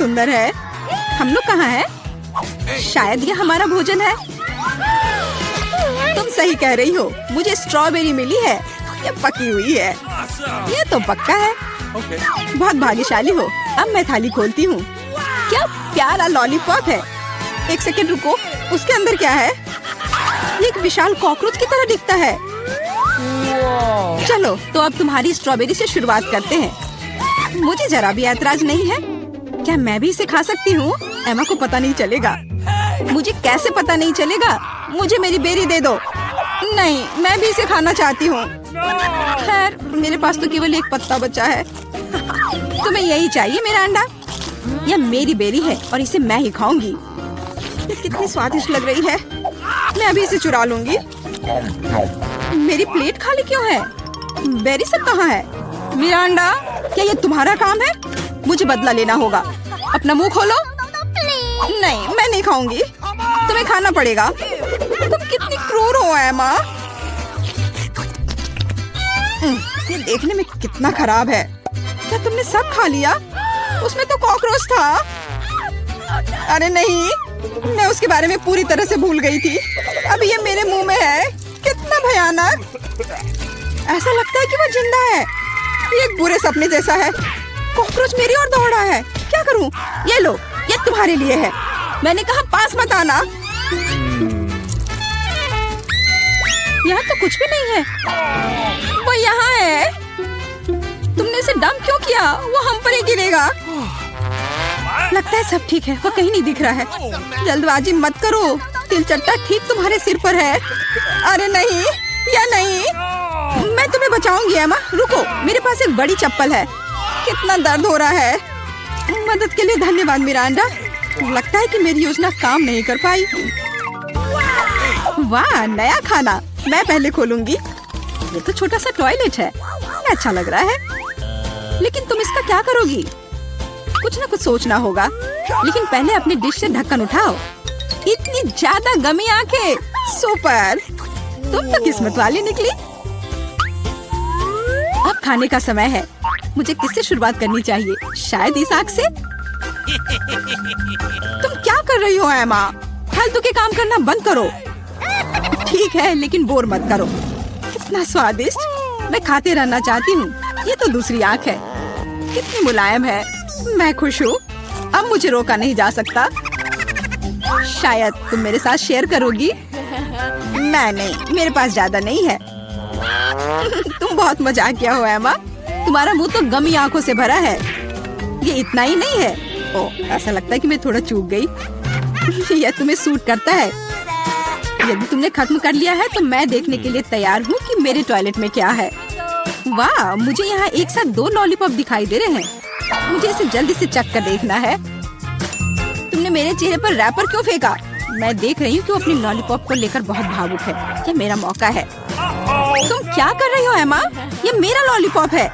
सुंदर है। हम लोग कहाँ हैं? शायद ये हमारा भोजन है। तुम सही कह रही हो, मुझे स्ट्रॉबेरी मिली है। ये पकी हुई है। ये तो पक्का है। बहुत भाग्यशाली हो। अब मैं थाली खोलती हूँ। क्या प्यारा लॉलीपॉप है। एक सेकंड रुको, उसके अंदर क्या है? ये एक विशाल कॉकरोच की तरह दिखता है। चलो तो अब तुम्हारी स्ट्रॉबेरी से शुरुआत करते हैं। मुझे जरा भी ऐतराज नहीं है। क्या मैं भी इसे खा सकती हूँ? एमा को पता नहीं चलेगा। मुझे कैसे पता नहीं चलेगा? मुझे मेरी बेरी दे दो। नहीं, मैं भी इसे खाना चाहती हूँ। खैर, मेरे पास तो केवल एक पत्ता बचा है। तुम्हें यही चाहिए मेरा अंडा? यह मेरी बेरी है और इसे मैं ही खाऊंगी। ये कितनी स्वादिष्ट लग रही है। मैं अभी इसे चुरा लूंगी। मेरी प्लेट खाली क्यों है? बेरी सब कहाँ है? मेरा अंडा, क्या ये तुम्हारा काम है? मुझे बदला लेना होगा। अपना मुंह खोलो। नहीं, मैं नहीं खाऊंगी। तुम्हें खाना पड़ेगा। तुम कितनी क्रूर हो एमा। ये देखने में कितना खराब है। क्या तुमने सब खा लिया? उसमें तो कॉकरोच था। अरे नहीं, मैं उसके बारे में पूरी तरह से भूल गई थी। अब ये मेरे मुंह में है। कितना भयानक। ऐसा लगता है कि वो जिंदा है। ये एक बुरे सपने जैसा है। कॉकरोच मेरी ओर दौड़ा है। क्या करूं? ये लो, ये तुम्हारे लिए है। मैंने कहा पास मत आना। यहाँ तो कुछ भी नहीं है। वो यहाँ है। तुमने इसे डंप क्यों किया? वो हम पर ही गिरेगा। लगता है सब ठीक है। वो कहीं नहीं दिख रहा है। जल्दबाजी मत करो। तिलचट्टा ठीक तुम्हारे सिर पर है। अरे नहीं, या नहीं। मैं तुम्हें बचाऊंगी एमा। रुको, मेरे पास एक बड़ी चप्पल है। कितना दर्द हो रहा है। मदद के लिए धन्यवाद मिरांडा। लगता है कि मेरी योजना काम नहीं कर पाई। वाह, नया खाना। मैं पहले खोलूंगी। ये तो छोटा सा टॉयलेट है। अच्छा लग रहा है। लेकिन तुम इसका क्या करोगी? कुछ ना कुछ सोचना होगा। लेकिन पहले अपनी डिश से ढक्कन उठाओ। इतनी ज्यादा गमी आंखें। सुपर, तुम तो किस्मत वाली निकली। अब खाने का समय है। मुझे किससे शुरुआत करनी चाहिए? शायद इस आग से। तुम क्या कर रही हो एमा? फालतू के काम करना बंद करो। ठीक है, लेकिन बोर मत करो। कितना स्वादिष्ट। मैं खाते रहना चाहती हूँ। ये तो दूसरी आंख है। कितनी मुलायम है। मैं खुश हूँ। अब मुझे रोका नहीं जा सकता। शायद तुम मेरे साथ शेयर करोगी। मैं नहीं, मेरे पास ज्यादा नहीं है। तुम बहुत मजाकिया हो एमा। तुम्हारा मुंह तो गमी आंखों से भरा है। ये इतना ही नहीं है। ओह, ऐसा लगता है कि मैं थोड़ा चूक गई। यह तुम्हें सूट करता है। यदि तुमने खत्म कर लिया है तो मैं देखने के लिए तैयार हूँ कि मेरे टॉयलेट में क्या है। वाह, मुझे यहाँ एक साथ 2 लॉलीपॉप दिखाई दे रहे हैं। मुझे इसे जल्दी से चख कर देखना है। तुमने मेरे चेहरे पर रैपर क्यों फेंका? मैं देख रही हूँ कि वो अपनी लॉलीपॉप को लेकर बहुत भावुक है। ये मेरा मौका है। तुम क्या कर रही हो एमा? ये मेरा लॉलीपॉप है।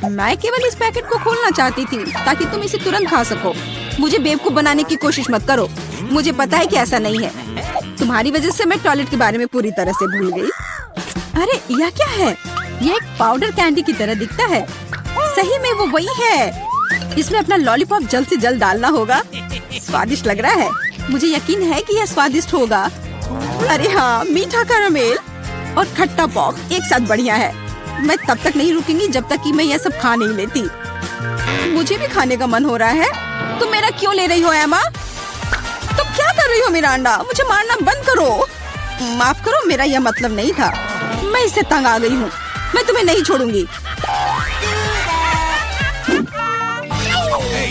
मैं केवल इस पैकेट को खोलना चाहती थी ताकि तुम इसे तुरंत खा सको। मुझे बेवकूफ बनाने की कोशिश मत करो। मुझे पता है कि ऐसा नहीं है। तुम्हारी वजह से मैं टॉयलेट के बारे में पूरी तरह से भूल गई। अरे यह क्या है? ये एक पाउडर कैंडी की तरह दिखता है। सही में वो वही है। इसमें अपना लॉलीपॉप जल्द से जल्द डालना होगा। स्वादिष्ट लग रहा है। मुझे यकीन है कि यह स्वादिष्ट होगा। अरे हाँ, मीठा कैरामेल और खट्टा पॉप एक साथ बढ़िया है। मैं तब तक नहीं रुकूंगी जब तक कि मैं यह सब खा नहीं लेती। मुझे भी खाने का मन हो रहा है। तुम मेरा क्यों ले रही हो एमा? तुम क्या कर रही हो मिरांडा? मुझे मारना बंद करो। माफ करो, मेरा यह मतलब नहीं था। मैं इससे तंग आ गई हूँ। मैं तुम्हें नहीं छोड़ूंगी।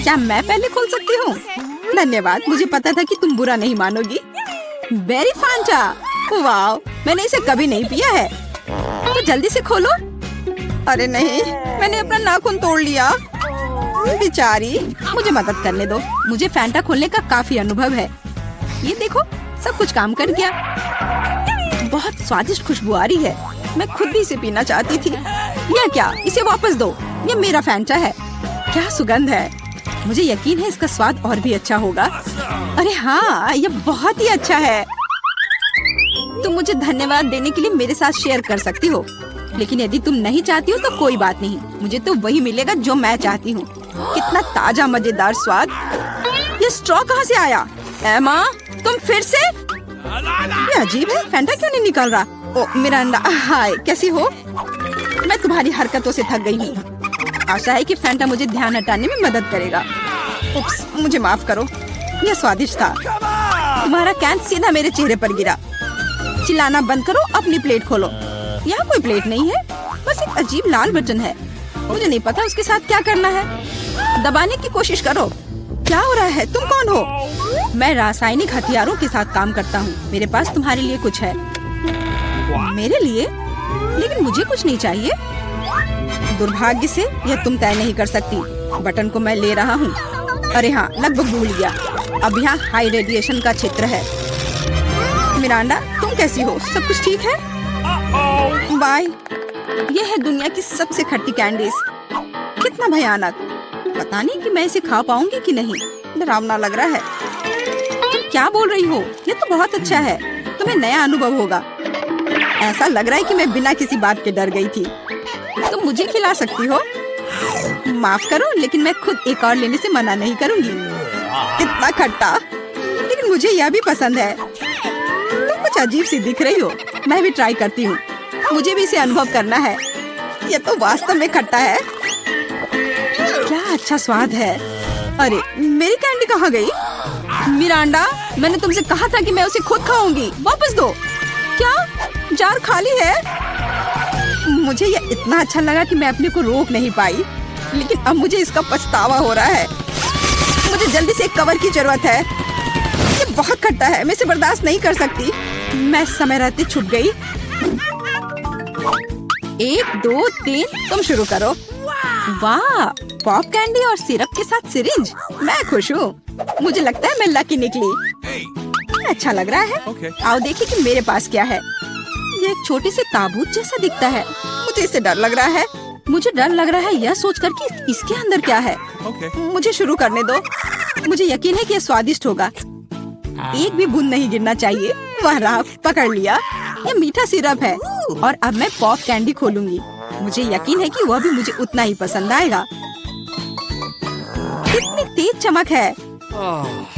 क्या मैं पहले खोल सकती हूँ? धन्यवाद, मुझे पता था कि तुम बुरा नहीं मानोगी। बेरी फांटा, वाह, मैंने इसे कभी नहीं पिया है। तो जल्दी से खोलो। अरे नहीं, मैंने अपना नाखून तोड़ लिया। बेचारी, मुझे मदद करने दो। मुझे फैंटा खोलने का काफी अनुभव है। ये देखो, सब कुछ काम कर गया। बहुत स्वादिष्ट खुशबू आ रही है। मैं खुद भी इसे पीना चाहती थी। यह क्या? इसे वापस दो। ये मेरा फैंटा है। क्या सुगंध है। मुझे यकीन है इसका स्वाद और भी अच्छा होगा। अरे हाँ, ये बहुत ही अच्छा है। तुम मुझे धन्यवाद देने के लिए मेरे साथ शेयर कर सकती हो, लेकिन यदि तुम नहीं चाहती हो तो कोई बात नहीं। मुझे तो वही मिलेगा जो मैं चाहती हूँ। कितना ताजा मजेदार स्वाद। ये स्ट्रॉ कहाँ से आया? एमा, तुम फिर से? ये अजीब है, फैंटा क्यों नहीं निकल रहा? ओ मिरांडा, हाय, कैसी हो? मैं तुम्हारी हरकतों से थक गई हूँ। आशा है कि फैंटा मुझे ध्यान हटाने में मदद करेगा। उप्स, मुझे माफ करो। यह स्वादिष्ट था। तुम्हारा कैन सीधा मेरे चेहरे पर गिरा। चिल्लाना बंद करो, अपनी प्लेट खोलो। यहाँ कोई प्लेट नहीं है, बस एक अजीब लाल बटन है। मुझे नहीं पता उसके साथ क्या करना है। दबाने की कोशिश करो। क्या हो रहा है? तुम कौन हो? मैं रासायनिक हथियारों के साथ काम करता हूँ। मेरे पास तुम्हारे लिए कुछ है। मेरे लिए? लेकिन मुझे कुछ नहीं चाहिए। दुर्भाग्य से यह तुम तय नहीं कर सकती। बटन को मैं ले रहा हूँ। अरे हाँ, लगभग भूल गया। अब यहाँ हाई रेडिएशन का क्षेत्र है। मिरांडा, तुम कैसी हो? सब कुछ ठीक है? बाय। यह है दुनिया की सबसे खट्टी कैंडीज। कितना भयानक। पता नहीं कि मैं इसे खा पाऊंगी कि नहीं। डरावना लग रहा है। तुम क्या बोल रही हो? यह तो बहुत अच्छा है। तुम्हें नया अनुभव होगा। ऐसा लग रहा है कि मैं बिना किसी बात के डर गई थी। तुम मुझे खिला सकती हो। माफ करो, लेकिन मैं खुद एक और लेने से मना नहीं करूंगी। कितना खट्टा, लेकिन मुझे यह भी पसंद है। तुम कुछ अजीब सी दिख रही हो। मैं भी ट्राई करती हूँ। मुझे भी इसे अनुभव करना है। यह तो वास्तव में खट्टा है। क्या अच्छा स्वाद है। अरे, मेरी कैंडी कहाँ गई? मिरांडा, मैंने तुमसे कहा था कि मैं उसे खुद खाऊंगी। वापस दो। क्या जार खाली है? मुझे यह इतना अच्छा लगा कि मैं अपने को रोक नहीं पाई, लेकिन अब मुझे इसका पछतावा हो रहा है। मुझे जल्दी से एक कवर की जरूरत है। ये बहुत खट्टा है, मैं इसे बर्दाश्त नहीं कर सकती। मैं समय रहते छुप गई। 1 2 3, तुम शुरू करो। वाह, पॉप कैंडी और सिरप के साथ सिरिंज। मैं खुश हूँ। मुझे लगता है मैं लकी निकली। अच्छा लग रहा है। आओ देखिए कि मेरे पास क्या है। ये एक छोटी सी ताबूत जैसा दिखता है। मुझे इससे डर लग रहा है। मुझे डर लग रहा है यह सोचकर कि इसके अंदर क्या है। मुझे शुरू करने दो। मुझे यकीन है कि यह स्वादिष्ट होगा। एक भी बूंद नहीं गिरना चाहिए। वह रहा, पकड़ लिया। यह मीठा सिरप है और अब मैं पॉप कैंडी खोलूंगी। मुझे यकीन है कि वह भी मुझे उतना ही पसंद आएगा। कितनी तेज चमक है।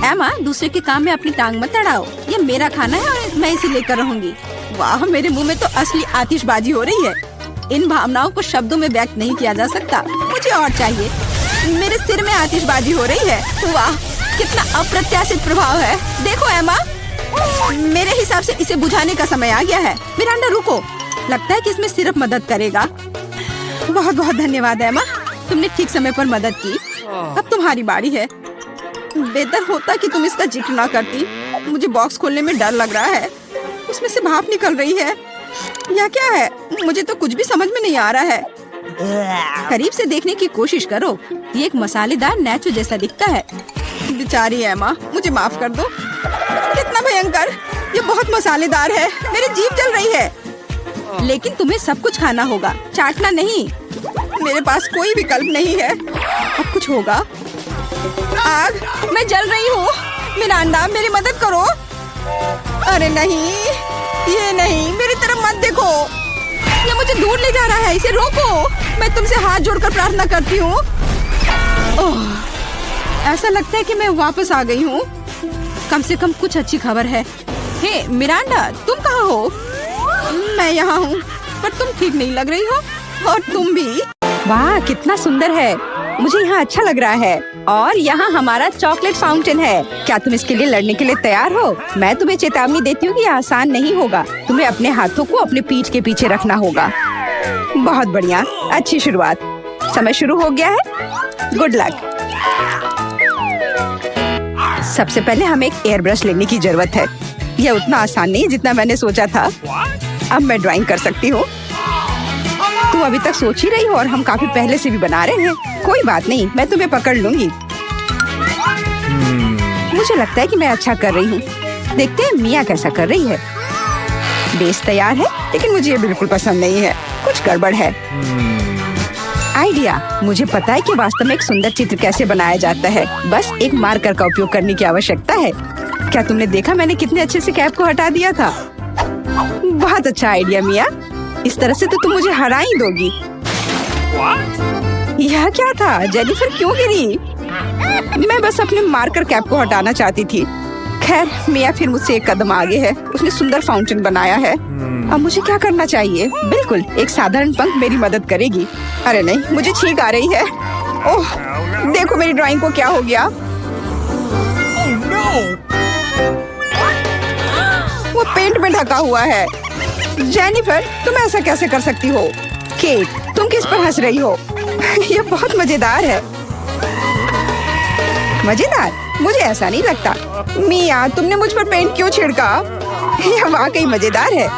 एमा, दूसरे के काम में अपनी टांग मत अड़ाओ। यह मेरा खाना है और मैं इसे लेकर रहूंगी। वाह, मेरे मुंह में तो असली आतिशबाजी हो रही है। इन भावनाओं को शब्दों में व्यक्त नहीं किया जा सकता। मुझे और चाहिए। मेरे सिर में आतिशबाजी हो रही है। वाह, कितना अप्रत्याशित प्रभाव है। देखो एमा, मेरे हिसाब से इसे बुझाने का समय आ गया है। मिरांडा, रुको। लगता है कि इसमें सिर्फ मदद करेगा। बहुत बहुत धन्यवाद एमा, तुमने ठीक समय पर मदद की। अब तुम्हारी बारी है। बेहतर होता कि तुम इसका जिक्र ना करती। मुझे बॉक्स खोलने में डर लग रहा है। उसमें से भाप निकल रही है। यह क्या है? मुझे तो कुछ भी समझ में नहीं आ रहा है। करीब से देखने की कोशिश करो। ये एक मसालेदार नैचो जैसा दिखता है। बेचारी एमा, मुझे माफ कर दो। कितना भयंकर। ये बहुत मसालेदार है। मेरी जीभ जल रही है। लेकिन तुम्हें सब कुछ खाना होगा, चाटना नहीं। मेरे पास कोई विकल्प नहीं है। अब कुछ होगा। आग, मैं जल रही हूँ। मिरांडा, मेरी मदद करो। अरे नहीं, ये नहीं, मेरी तरफ मत देखो। ये मुझे दूर ले जा रहा है। इसे रोको। मैं तुमसे हाथ जोड़कर प्रार्थना करती हूँ। ऐसा लगता है कि मैं वापस आ गई हूँ। कम से कम कुछ अच्छी खबर है। हे मिरांडा, तुम कहाँ हो? मैं यहाँ हूँ, पर तुम ठीक नहीं लग रही हो। और तुम भी। वाह, कितना सुंदर है। मुझे यहाँ अच्छा लग रहा है। और यहाँ हमारा चॉकलेट फाउंटेन है। क्या तुम इसके लिए लड़ने के लिए तैयार हो? मैं तुम्हें चेतावनी देती हूँ कि यह आसान नहीं होगा। तुम्हें अपने हाथों को अपने पीठ के पीछे रखना होगा। बहुत बढ़िया, अच्छी शुरुआत। समय शुरू हो गया है। Good luck. सबसे पहले हमें एक एयर ब्रश लेने की जरूरत है। यह उतना आसान नहीं जितना मैंने सोचा था। अब मैं ड्राइंग कर सकती हूँ। तुम अभी तक सोच ही रही हो और हम काफी पहले से भी बना रहे हैं। कोई बात नहीं, मैं तुम्हें पकड़ लूंगी। मुझे लगता है कि मैं अच्छा कर रही हूँ। देखते हैं मिया कैसा कर रही है। बेस तैयार है, लेकिन मुझे ये बिल्कुल पसंद नहीं है। कुछ गड़बड़ है। आइडिया, मुझे पता है कि वास्तव में एक सुंदर चित्र कैसे बनाया जाता है। बस एक मार्कर का उपयोग करने की आवश्यकता है। क्या तुमने देखा मैंने कितने अच्छे से कैप को हटा दिया था? बहुत अच्छा आइडिया मिया। इस तरह से तो तुम मुझे हरा ही दोगी। यह क्या था? जेनिफर क्यों गिरी? मैं बस अपने मार्कर कैप को हटाना चाहती थी। खैर मिया फिर मुझसे एक कदम आगे है। उसने सुंदर फाउंटेन बनाया है। अब मुझे क्या करना चाहिए? बिल्कुल एक साधारण पंख मेरी मदद करेगी। अरे नहीं, मुझे छींक आ रही है। ओह देखो मेरी ड्राइंग को क्या हो गया। वो पेंट में ढका हुआ है। जेनिफर तुम ऐसा कैसे कर सकती हो? केट तुम किस पर हंस रही हो? ये बहुत मजेदार है। मजेदार? मुझे ऐसा नहीं लगता। मिया तुमने मुझ पर पेंट क्यों छिड़का? यह वाकई मजेदार है।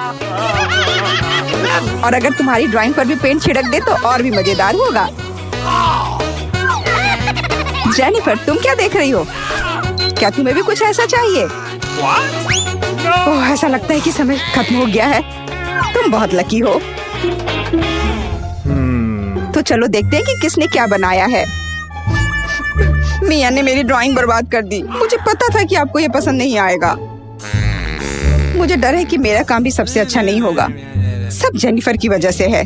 और अगर तुम्हारी ड्राइंग पर भी पेंट छिड़क दे तो और भी मजेदार होगा। जेनिफर तुम क्या देख रही हो? क्या तुम्हें भी कुछ ऐसा चाहिए? ओह ऐसा लगता है कि समय खत्म हो गया है। तुम बहुत लकी हो। तो चलो देखते हैं कि किसने क्या बनाया है। मिया ने मेरी ड्राइंग बर्बाद कर दी। मुझे पता था कि आपको ये पसंद नहीं आएगा। मुझे डर है कि मेरा काम भी सबसे अच्छा नहीं होगा। सब जेनिफर की वजह से है।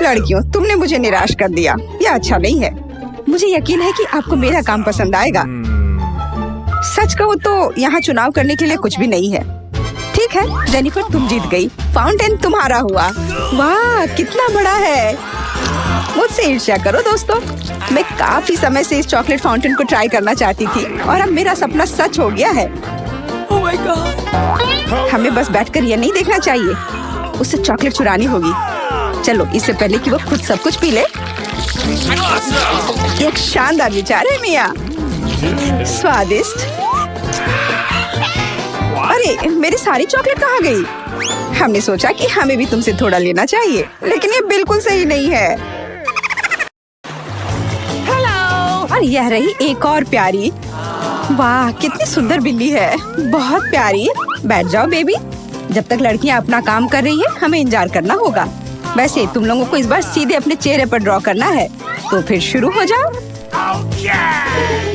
लड़कियों तुमने मुझे निराश कर दिया। यह अच्छा नहीं है। मुझे यकीन है कि आपको मेरा काम पसंद आएगा। सच कहूँ तो यहाँ चुनाव करने के लिए कुछ भी नहीं है। ठीक है जेनिफर तुम जीत गई। फाउंटेन तुम्हारा हुआ। वाह कितना बड़ा है। मुझसे ईर्ष्या करो दोस्तों। मैं काफी समय से इस चॉकलेट फाउंटेन को ट्राई करना चाहती थी और अब मेरा सपना सच हो गया है। Oh my God! हमें बस बैठकर ये नहीं देखना चाहिए। उसे चॉकलेट चुरानी होगी। चलो इससे पहले कि वो खुद सब कुछ पी ले। एक शानदार विचार है मिया। स्वादिष्ट। अरे मेरी सारी चॉकलेट कहाँ गई? हमने सोचा कि हमें भी तुमसे थोड़ा लेना चाहिए, लेकिन ये बिल्कुल सही नहीं है। और यह रही एक और प्यारी। वाह कितनी सुंदर बिल्ली है। बहुत प्यारी। बैठ जाओ बेबी। जब तक लड़कियां अपना काम कर रही हैं, हमें इंतजार करना होगा। वैसे तुम लोगों को इस बार सीधे अपने चेहरे पर ड्रॉ करना है, तो फिर शुरू हो जाओ।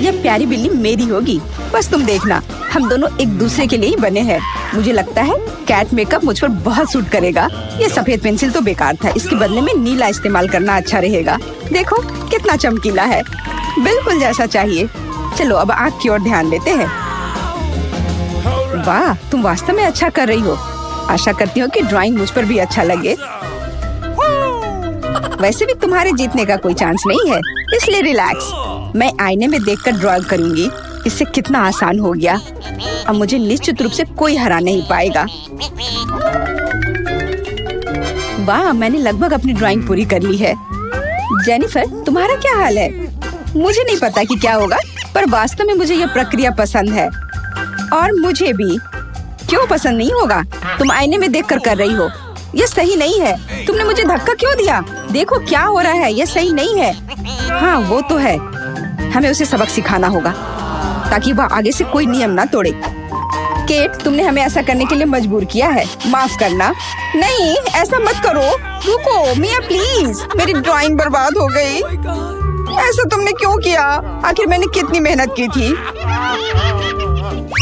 यह प्यारी बिल्ली मेरी होगी। बस तुम देखना, हम दोनों एक दूसरे के लिए ही बने हैं। मुझे लगता है कैट मेकअप मुझ पर बहुत सूट करेगा। ये सफेद पेंसिल तो बेकार था। इसके बदले में नीला इस्तेमाल करना अच्छा रहेगा। देखो कितना चमकीला है। बिल्कुल जैसा चाहिए। चलो अब आँख की ओर ध्यान देते हैं। वाह तुम वास्तव में अच्छा कर रही हो। आशा करती हूँ कि ड्राइंग मुझ पर भी अच्छा लगे। वैसे भी तुम्हारे जीतने का कोई चांस नहीं है, इसलिए रिलैक्स। मैं आईने में देखकर ड्रॉ करूंगी। इससे कितना आसान हो गया। अब मुझे निश्चित रूप से कोई हरा नहीं पाएगा। वाह मैंने लगभग अपनी ड्राइंग पूरी कर ली है। जेनिफर तुम्हारा क्या हाल है? मुझे नहीं पता कि क्या होगा, पर वास्तव में मुझे यह प्रक्रिया पसंद है। और मुझे भी। क्यों पसंद नहीं होगा? तुम आईने में देखकर कर रही हो। यह सही नहीं है। तुमने मुझे धक्का क्यों दिया? देखो क्या हो रहा है। यह सही नहीं है। हाँ वो तो है। हमें उसे सबक सिखाना होगा ताकि वह आगे से कोई नियम ना तोड़े। केट तुमने हमें ऐसा करने के लिए मजबूर किया है। माफ करना। नहीं ऐसा मत करो। रुको मिया प्लीज। मेरी ड्राइंग बर्बाद हो गई। ऐसा तुमने क्यों किया? आखिर मैंने कितनी मेहनत की थी।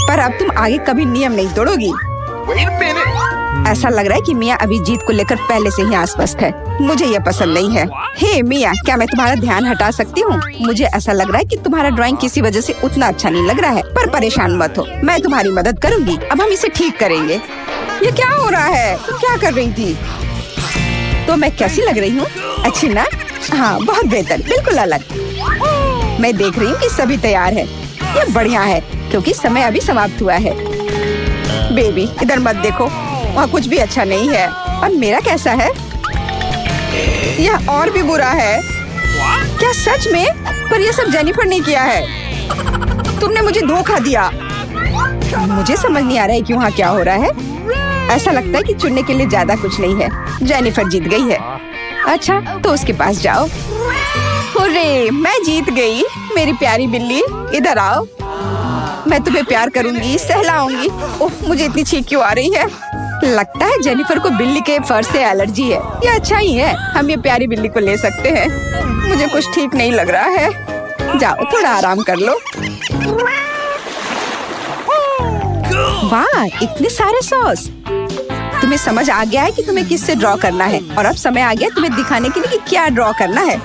पर अब तुम आगे कभी नियम नहीं तोड़ोगी। ऐसा लग रहा है कि मिया अभी जीत को लेकर पहले से ही आश्वस्त है। मुझे यह पसंद नहीं है। हे मिया क्या मैं तुम्हारा ध्यान हटा सकती हूँ? मुझे ऐसा लग रहा है कि तुम्हारा ड्राइंग किसी वजह से उतना अच्छा नहीं लग रहा है, पर परेशान मत हो। मैं तुम्हारी मदद करूँगी। अब हम इसे ठीक करेंगे। ये क्या हो रहा है? तुम क्या कर रही थी? तो मैं कैसी लग रही हूँ? अच्छी ना? हाँ बहुत बेहतर। बिल्कुल अलग। मैं देख रही हूँ कि सभी तैयार है। ये बढ़िया है क्योंकि समय अभी समाप्त हुआ है। बेबी इधर मत देखो, वहाँ कुछ भी अच्छा नहीं है। और मेरा कैसा है? यह और भी बुरा है। क्या सच में? पर यह सब जेनिफर ने किया है। तुमने मुझे धोखा दिया। मुझे समझ नहीं आ रहा है कि वहाँ क्या हो रहा है। ऐसा लगता है कि चुनने के लिए ज्यादा कुछ नहीं है। जेनिफर जीत गई है। अच्छा तो उसके पास जाओ। हुर्रे, मैं जीत गई। मेरी प्यारी बिल्ली इधर आओ। मैं तुम्हें प्यार करूंगी, सहलाऊंगी। ओह मुझे इतनी छींक क्यों आ रही है? लगता है जेनिफर को बिल्ली के फर से एलर्जी है। ये अच्छा ही है। हम ये प्यारी बिल्ली को ले सकते हैं। मुझे कुछ ठीक नहीं लग रहा है। जाओ थोड़ा आराम कर लो। वाह इतने सारे सॉस। तुम्हें समझ आ गया है कि तुम्हें किससे ड्रॉ करना है और अब समय आ गया तुम्हें दिखाने के लिए कि क्या ड्रॉ करना है।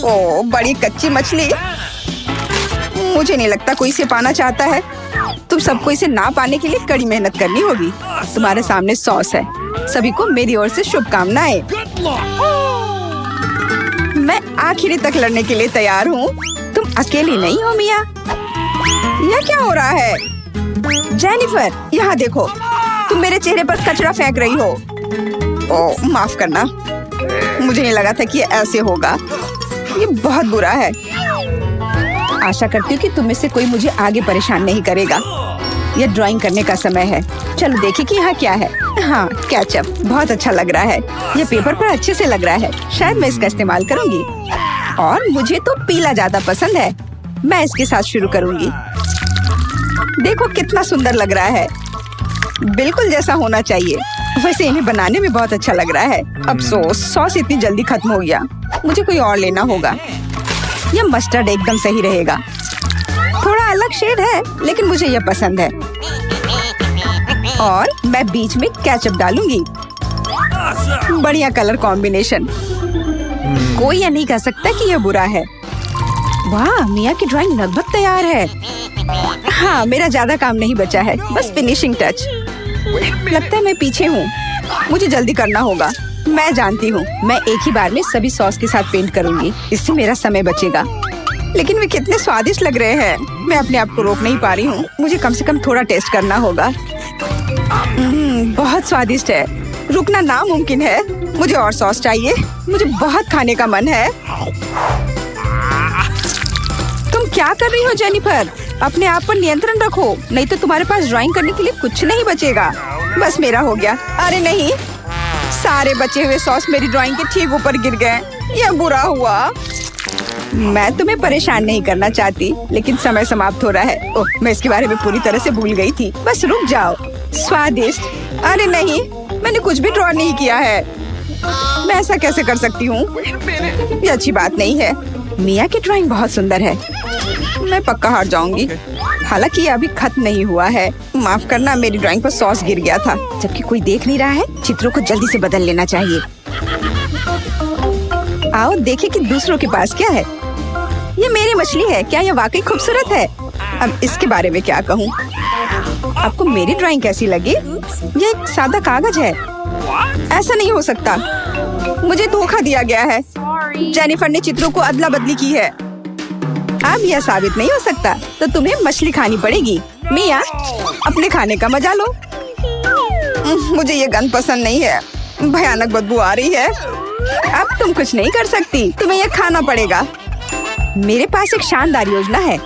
ओह बड़ी कच्ची मछली। मुझे नहीं लगता कोई इसे पाना चाहता है। तुम सबको इसे ना पाने के लिए कड़ी मेहनत करनी होगी। तुम्हारे सामने सॉस है। सभी को मेरी ओर से शुभकामनाएं। मैं आखिरी तक लड़ने के लिए तैयार हूँ। तुम अकेली नहीं हो मिया। यह क्या हो रहा है? जेनिफर, यहाँ देखो। तुम मेरे चेहरे पर कचरा फेंक रही हो। ओह, माफ करना। मुझे नहीं लगा था कि ये ऐसे होगा। ये बहुत बुरा है। आशा करती हूँ कि तुम में से कोई मुझे आगे परेशान नहीं करेगा। यह ड्राइंग करने का समय है। चलो देखिए कि यहाँ क्या है। हाँ, केचप बहुत अच्छा लग रहा है। यह पेपर पर अच्छे से लग रहा है। शायद मैं इसका इस्तेमाल करूँगी। और मुझे तो पीला ज्यादा पसंद है। मैं इसके साथ शुरू करूँगी। देखो कितना सुंदर लग रहा है। बिल्कुल जैसा होना चाहिए। वैसे इन्हें बनाने में बहुत अच्छा लग रहा है। अफसोस सॉस इतनी जल्दी खत्म हो गया। मुझे कोई और लेना होगा। यह मस्टर्ड एकदम सही रहेगा। थोड़ा अलग शेड है, लेकिन मुझे यह पसंद है। और मैं बीच में केचप डालूंगी। बढ़िया कलर कॉम्बिनेशन। कोई यह नहीं कह सकता कि यह बुरा है। वाह, मिया की ड्राइंग लगभग तैयार है। हाँ, मेरा ज्यादा काम नहीं बचा है, बस फिनिशिंग टच। लगता है मैं पीछे हूँ। मुझे जल्दी करना होगा। मैं जानती हूँ, मैं एक ही बार में सभी सॉस के साथ पेंट करूँगी। इससे मेरा समय बचेगा। लेकिन वे कितने स्वादिष्ट लग रहे हैं। मैं अपने आप को रोक नहीं पा रही हूँ। मुझे कम से कम थोड़ा टेस्ट करना होगा। बहुत स्वादिष्ट है। रुकना नामुमकिन है। मुझे और सॉस चाहिए। मुझे बहुत खाने का मन है। तुम क्या कर रही हो जेनिफर? अपने आप पर नियंत्रण रखो, नहीं तो तुम्हारे पास ड्राइंग करने के लिए कुछ नहीं बचेगा। बस मेरा हो गया। अरे नहीं, सारे बचे हुए सॉस मेरी ड्राइंग के ठीक ऊपर गिर गए। यह बुरा हुआ। मैं तुम्हें परेशान नहीं करना चाहती, लेकिन समय समाप्त हो रहा है। ओह, मैं इसके बारे में पूरी तरह से भूल गई थी। बस रुक जाओ। स्वादिष्ट। अरे नहीं, मैंने कुछ भी ड्रॉ नहीं किया है। मैं ऐसा कैसे कर सकती हूँ? ये अच्छी बात नहीं है। मिया की ड्राइंग बहुत सुंदर है। मैं पक्का हार जाऊंगी। हालांकि ये अभी खत्म नहीं हुआ है। माफ करना, मेरी ड्राइंग पर सॉस गिर गया था। जबकि कोई देख नहीं रहा है, चित्रों को जल्दी से बदल लेना चाहिए। आओ देखें कि दूसरों के पास क्या है। ये मेरी मछली है। क्या ये वाकई खूबसूरत है? अब इसके बारे में क्या कहूँ? आपको मेरी ड्राइंग कैसी लगी? ये एक सादा कागज है। ऐसा नहीं हो सकता। मुझे धोखा दिया गया है। जेनिफर ने चित्रों को अदला बदली की है। अब यह साबित नहीं हो सकता, तो तुम्हें मछली खानी पड़ेगी। मिया, अपने खाने का मजा लो। मुझे ये गंध पसंद नहीं है। भयानक बदबू आ रही है। अब तुम कुछ नहीं कर सकती। तुम्हें यह खाना पड़ेगा। मेरे पास एक शानदार योजना है।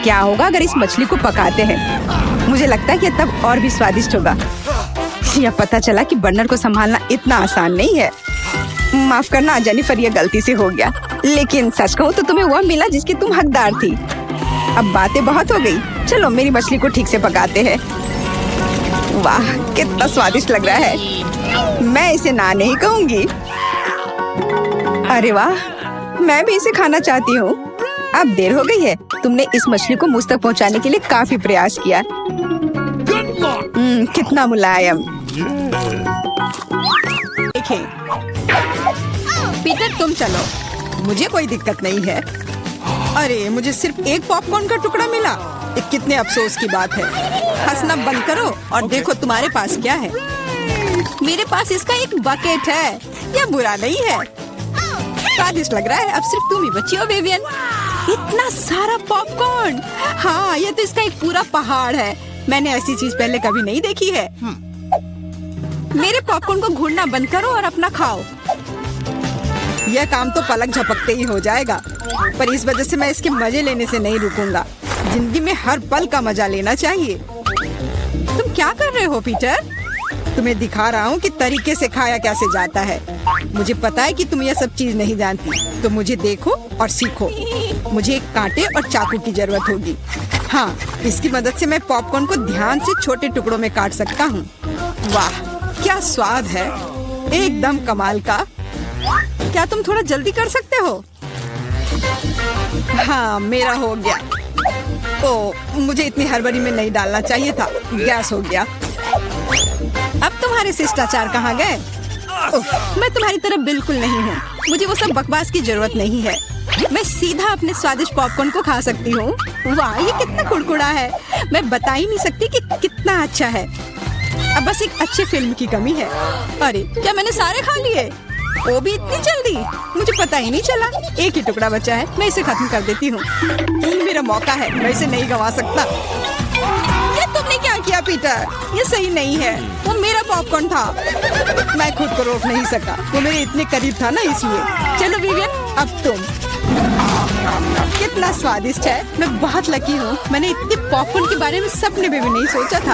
क्या होगा अगर इस मछली को पकाते हैं? मुझे लगता है कि तब और भी स्वादिष्ट होगा। यह पता चला कि बर्नर को संभालना इतना आसान नहीं है। माफ करना जेनिफर, यह गलती से हो गया। लेकिन सच कहूँ तो तुम्हें वह मिला जिसकी तुम हकदार थी। अब बातें बहुत हो गई। चलो मेरी मछली को ठीक से पकाते हैं। वाह, कितना स्वादिष्ट लग रहा है। मैं इसे ना नहीं कहूँगी। अरे वाह, मैं भी इसे खाना चाहती हूँ। अब देर हो गई है। तुमने इस मछली को मुझ तक पहुँचाने के लिए काफी प्रयास किया। कितना मुलायम। देखें, पीटर तुम चलो, मुझे कोई दिक्कत नहीं है। अरे मुझे सिर्फ एक पॉपकॉर्न का टुकड़ा मिला। ये कितने अफसोस की बात है। हंसना बंद करो और देखो तुम्हारे पास क्या है। मेरे पास इसका एक बकेट है। यह बुरा नहीं है। स्वादिष्ट लग रहा है। अब सिर्फ तुम ही बची हो विवियन। इतना सारा पॉपकॉर्न। हाँ, ये तो इसका एक पूरा पहाड़ है। मैंने ऐसी चीज पहले कभी नहीं देखी है। मेरे पॉपकॉर्न को घूरना बंद करो और अपना खाओ। यह काम तो पलक झपकते ही हो जाएगा, पर इस वजह से मैं इसके मजे लेने से नहीं रुकूंगा। जिंदगी में हर पल का मजा लेना चाहिए। तुम क्या कर रहे हो पीटर? तुम्हें दिखा रहा हूँ कि तरीके से खाया कैसे जाता है। मुझे पता है कि तुम यह सब चीज नहीं जानती, तो मुझे देखो और सीखो। मुझे एक कांटे और चाकू की जरूरत होगी। हाँ, इसकी मदद से मैं पॉपकॉर्न को ध्यान से छोटे टुकड़ों में काट सकता हूँ। वाह, क्या स्वाद है। एकदम कमाल का। क्या तुम थोड़ा जल्दी कर सकते हो? हाँ, मेरा हो गया। ओह, मुझे इतनी हड़बड़ी में नहीं डालना चाहिए था। गैस हो गया। अब तुम्हारे शिष्टाचार कहाँ गए? मैं तुम्हारी तरह बिल्कुल नहीं हूँ। मुझे वो सब बकवास की जरूरत नहीं है। मैं सीधा अपने स्वादिष्ट पॉपकॉर्न को खा सकती हूँ। वाह, ये कितना कुड़कुड़ा है, मैं बता ही नहीं सकती कि कितना अच्छा है। अब बस एक अच्छे फिल्म की कमी है। अरे क्या मैंने सारे खा लिए? वो भी इतनी जल्दी, मुझे पता ही नहीं चला। एक ही टुकड़ा बचा है, मैं इसे खत्म कर देती हूँ। यही मेरा मौका है, मैं इसे नहीं गंवा सकता। ये तुमने क्या किया पीटर? ये सही नहीं है, वो मेरा पॉपकॉर्न था। मैं खुद को रोक नहीं सका, वो मेरे इतने करीब था ना, इसलिए। चलो विवियन, अब तुम। कितना स्वादिष्ट है, मैं बहुत लकी हूँ। मैंने इतने पॉपकॉर्न के बारे में सपने में भी नहीं सोचा था।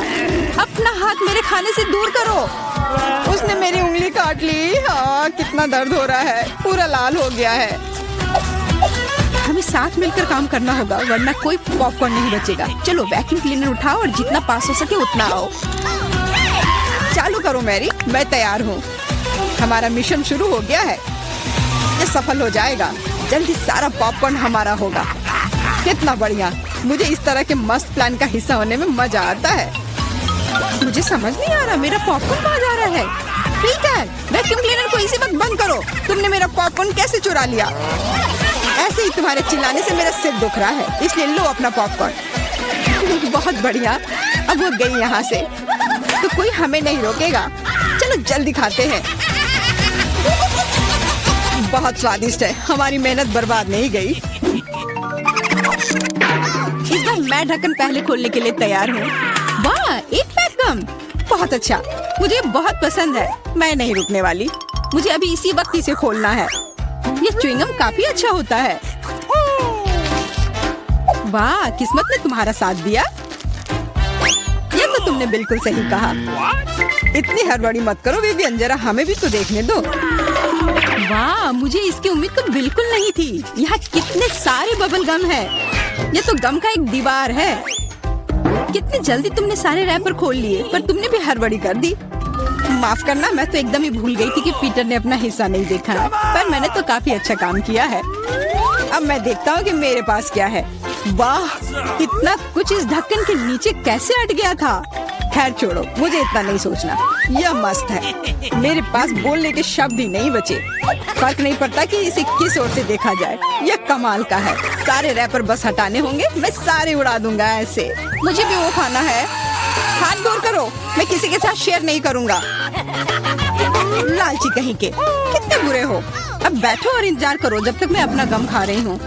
अपना हाथ मेरे खाने से दूर करो। उसने मेरी उंगली काट ली। हाँ, कितना दर्द हो रहा है, पूरा लाल हो गया है। हमें साथ मिलकर काम करना होगा, वरना कोई पॉपकॉर्न नहीं बचेगा। चलो वैक्यूम क्लीनर उठाओ और जितना पास हो सके उतना आओ। चालू करो मैरी, मैं तैयार हूँ। हमारा मिशन शुरू हो गया है, ये सफल हो जाएगा। जल्दी सारा पॉपकॉर्न हमारा होगा। कितना बढ़िया, मुझे इस तरह के मस्त प्लान का हिस्सा होने में मजा आता है। मुझे समझ नहीं आ रहा मेरा पॉपकॉर्न कहाँ जा रहा है। पीटर, वैक्यूम क्लीनर को इसी वक्त बंद करो। तुमने मेरा पॉपकॉर्न कैसे चुरा लिया? ऐसे ही तुम्हारे चिल्लाने से मेरा सिर दुख रहा है, इसलिए लो अपना पॉपकॉर्न। बहुत बढ़िया, अब वो गई यहाँ से तो कोई हमें नहीं रोकेगा। चलो जल्दी खाते हैं। बहुत स्वादिष्ट है, हमारी मेहनत बर्बाद नहीं गई। इस बार मैं ढक्कन पहले खोलने के लिए तैयार हूँ। वाह, एक पैक गम, बहुत अच्छा, मुझे बहुत पसंद है। मैं नहीं रुकने वाली, मुझे अभी इसी वक्त इसे खोलना है। ये च्युइंगम काफी अच्छा होता है। वाह, किस्मत ने तुम्हारा साथ दिया। ये तो तुमने बिल्कुल सही कहा। इतनी हड़बड़ी मत करो विवियन, जरा हमें भी तो देखने दो। वाह, मुझे इसकी उम्मीद तो बिल्कुल नहीं थी। यहाँ कितने सारे बबल गम है। ये तो गम का एक दीवार है। कितनी जल्दी तुमने सारे रैपर खोल लिए, पर तुमने भी हड़बड़ी कर दी। माफ करना, मैं तो एकदम ही भूल गई थी कि पीटर ने अपना हिस्सा नहीं देखा है। पर मैंने तो काफी अच्छा काम किया है। अब मैं देखता हूँ कि मेरे पास क्या है। वाह, इतना कुछ इस ढक्कन के नीचे कैसे अट गया था। खैर छोड़ो, मुझे इतना नहीं सोचना। यह मस्त है, मेरे पास बोलने के शब्द ही नहीं बचे। फर्क नहीं पड़ता कि इसे किस ओर से देखा जाए, यह कमाल का है। सारे रैपर बस हटाने होंगे, मैं सारे उड़ा दूंगा ऐसे। मुझे भी वो खाना है। हाथ दूर करो, मैं किसी के साथ शेयर नहीं करूंगा। लालची कहीं के, कितने बुरे हो। अब बैठो और इंतजार करो जब तक मैं अपना गम खा रही हूँ।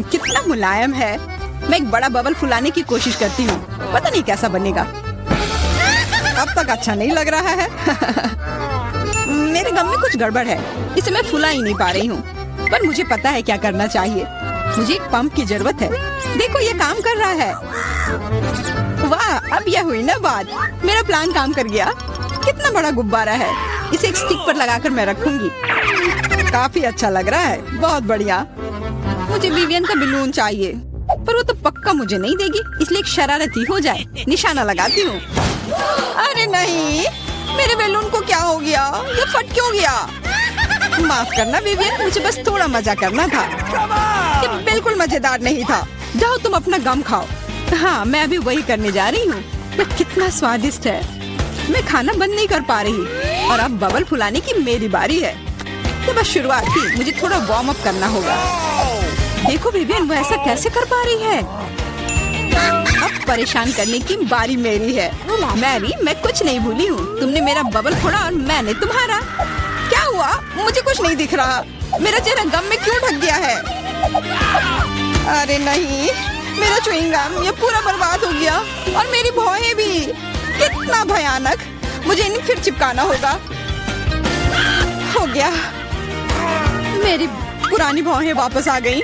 कितना मुलायम है। मैं एक बड़ा बबल फुलाने की कोशिश करती हूँ, पता नहीं कैसा बनेगा। अब तक अच्छा नहीं लग रहा है। मेरे गम में कुछ गड़बड़ है, इसे मैं फुला ही नहीं पा रही हूँ। पर मुझे पता है क्या करना चाहिए। मुझे एक पंप की जरूरत है। देखो ये काम कर रहा है। वाह, अब यह हुई ना बात। मेरा प्लान काम कर गया। कितना बड़ा गुब्बारा है, इसे एक स्टिक पर लगाकर मैं रखूंगी। काफी अच्छा लग रहा है, बहुत बढ़िया। मुझे विवियन का बलून चाहिए, पर वो तो पक्का मुझे नहीं देगी, इसलिए एक शरारती हो जाए, निशाना लगाती हूँ। अरे नहीं, मेरे बैलून को क्या हो गया? ये फट क्यों गया? माफ करना विवियन, मुझे बस थोड़ा मजा करना था। ये बिल्कुल मजेदार नहीं था। जाओ तुम अपना गम खाओ। हाँ, मैं अभी वही करने जा रही हूँ। ये कितना स्वादिष्ट है। मैं खाना बंद नहीं कर पा रही और अब बबल फुलाने की मेरी बारी है। ये बस शुरुआत थी, मुझे थोड़ा वार्म अप करना होगा। देखो विवियन, वो ऐसा कैसे कर पा रही है? अब परेशान करने की बारी मेरी है। मैरी, मैं कुछ नहीं भूली हूँ। तुमने मेरा बबल फोड़ा और मैंने तुम्हारा। क्या हुआ? मुझे कुछ नहीं दिख रहा। मेरा चेहरा गम में क्यों ढक गया है? अरे नहीं, मेरा च्युइंग गम ये पूरा बर्बाद हो गया और मेरी भौहें भी। कितना भयानक। मुझे इन्हें फिर चिपकाना होगा। हो गया, मेरी पुरानी भौहें वापस आ गई।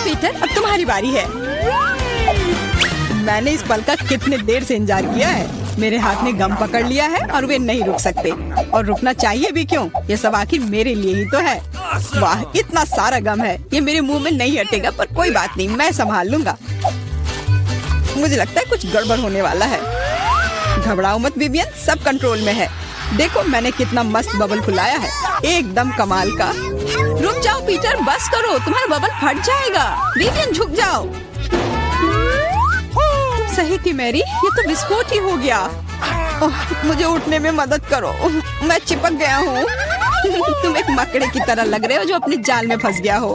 पीटर, अब तुम्हारी बारी है। मैंने इस पल का कितने देर से इंतजार किया है। मेरे हाथ में गम पकड़ लिया है और वे नहीं रुक सकते, और रुकना चाहिए भी क्यों? ये सब आखिर मेरे लिए ही तो है। वाह, इतना सारा गम है, ये मेरे मुंह में नहीं हटेगा, पर कोई बात नहीं, मैं संभाल लूंगा। मुझे लगता है कुछ गड़बड़ होने वाला है। घबराओ मत विवियन, सब कंट्रोल में है। देखो मैंने कितना मस्त बबल फुलाया है, एकदम कमाल का। रुक जाओ पीटर, बस करो, तुम्हारा बबल फट जाएगा। विवियन झुक जाओ। सही थी मैरी, ये तो विस्फोट ही हो गया। मुझे उठने में मदद करो, मैं चिपक गया हूँ। तुम एक मकड़े की तरह लग रहे हो जो अपने जाल में फंस गया हो।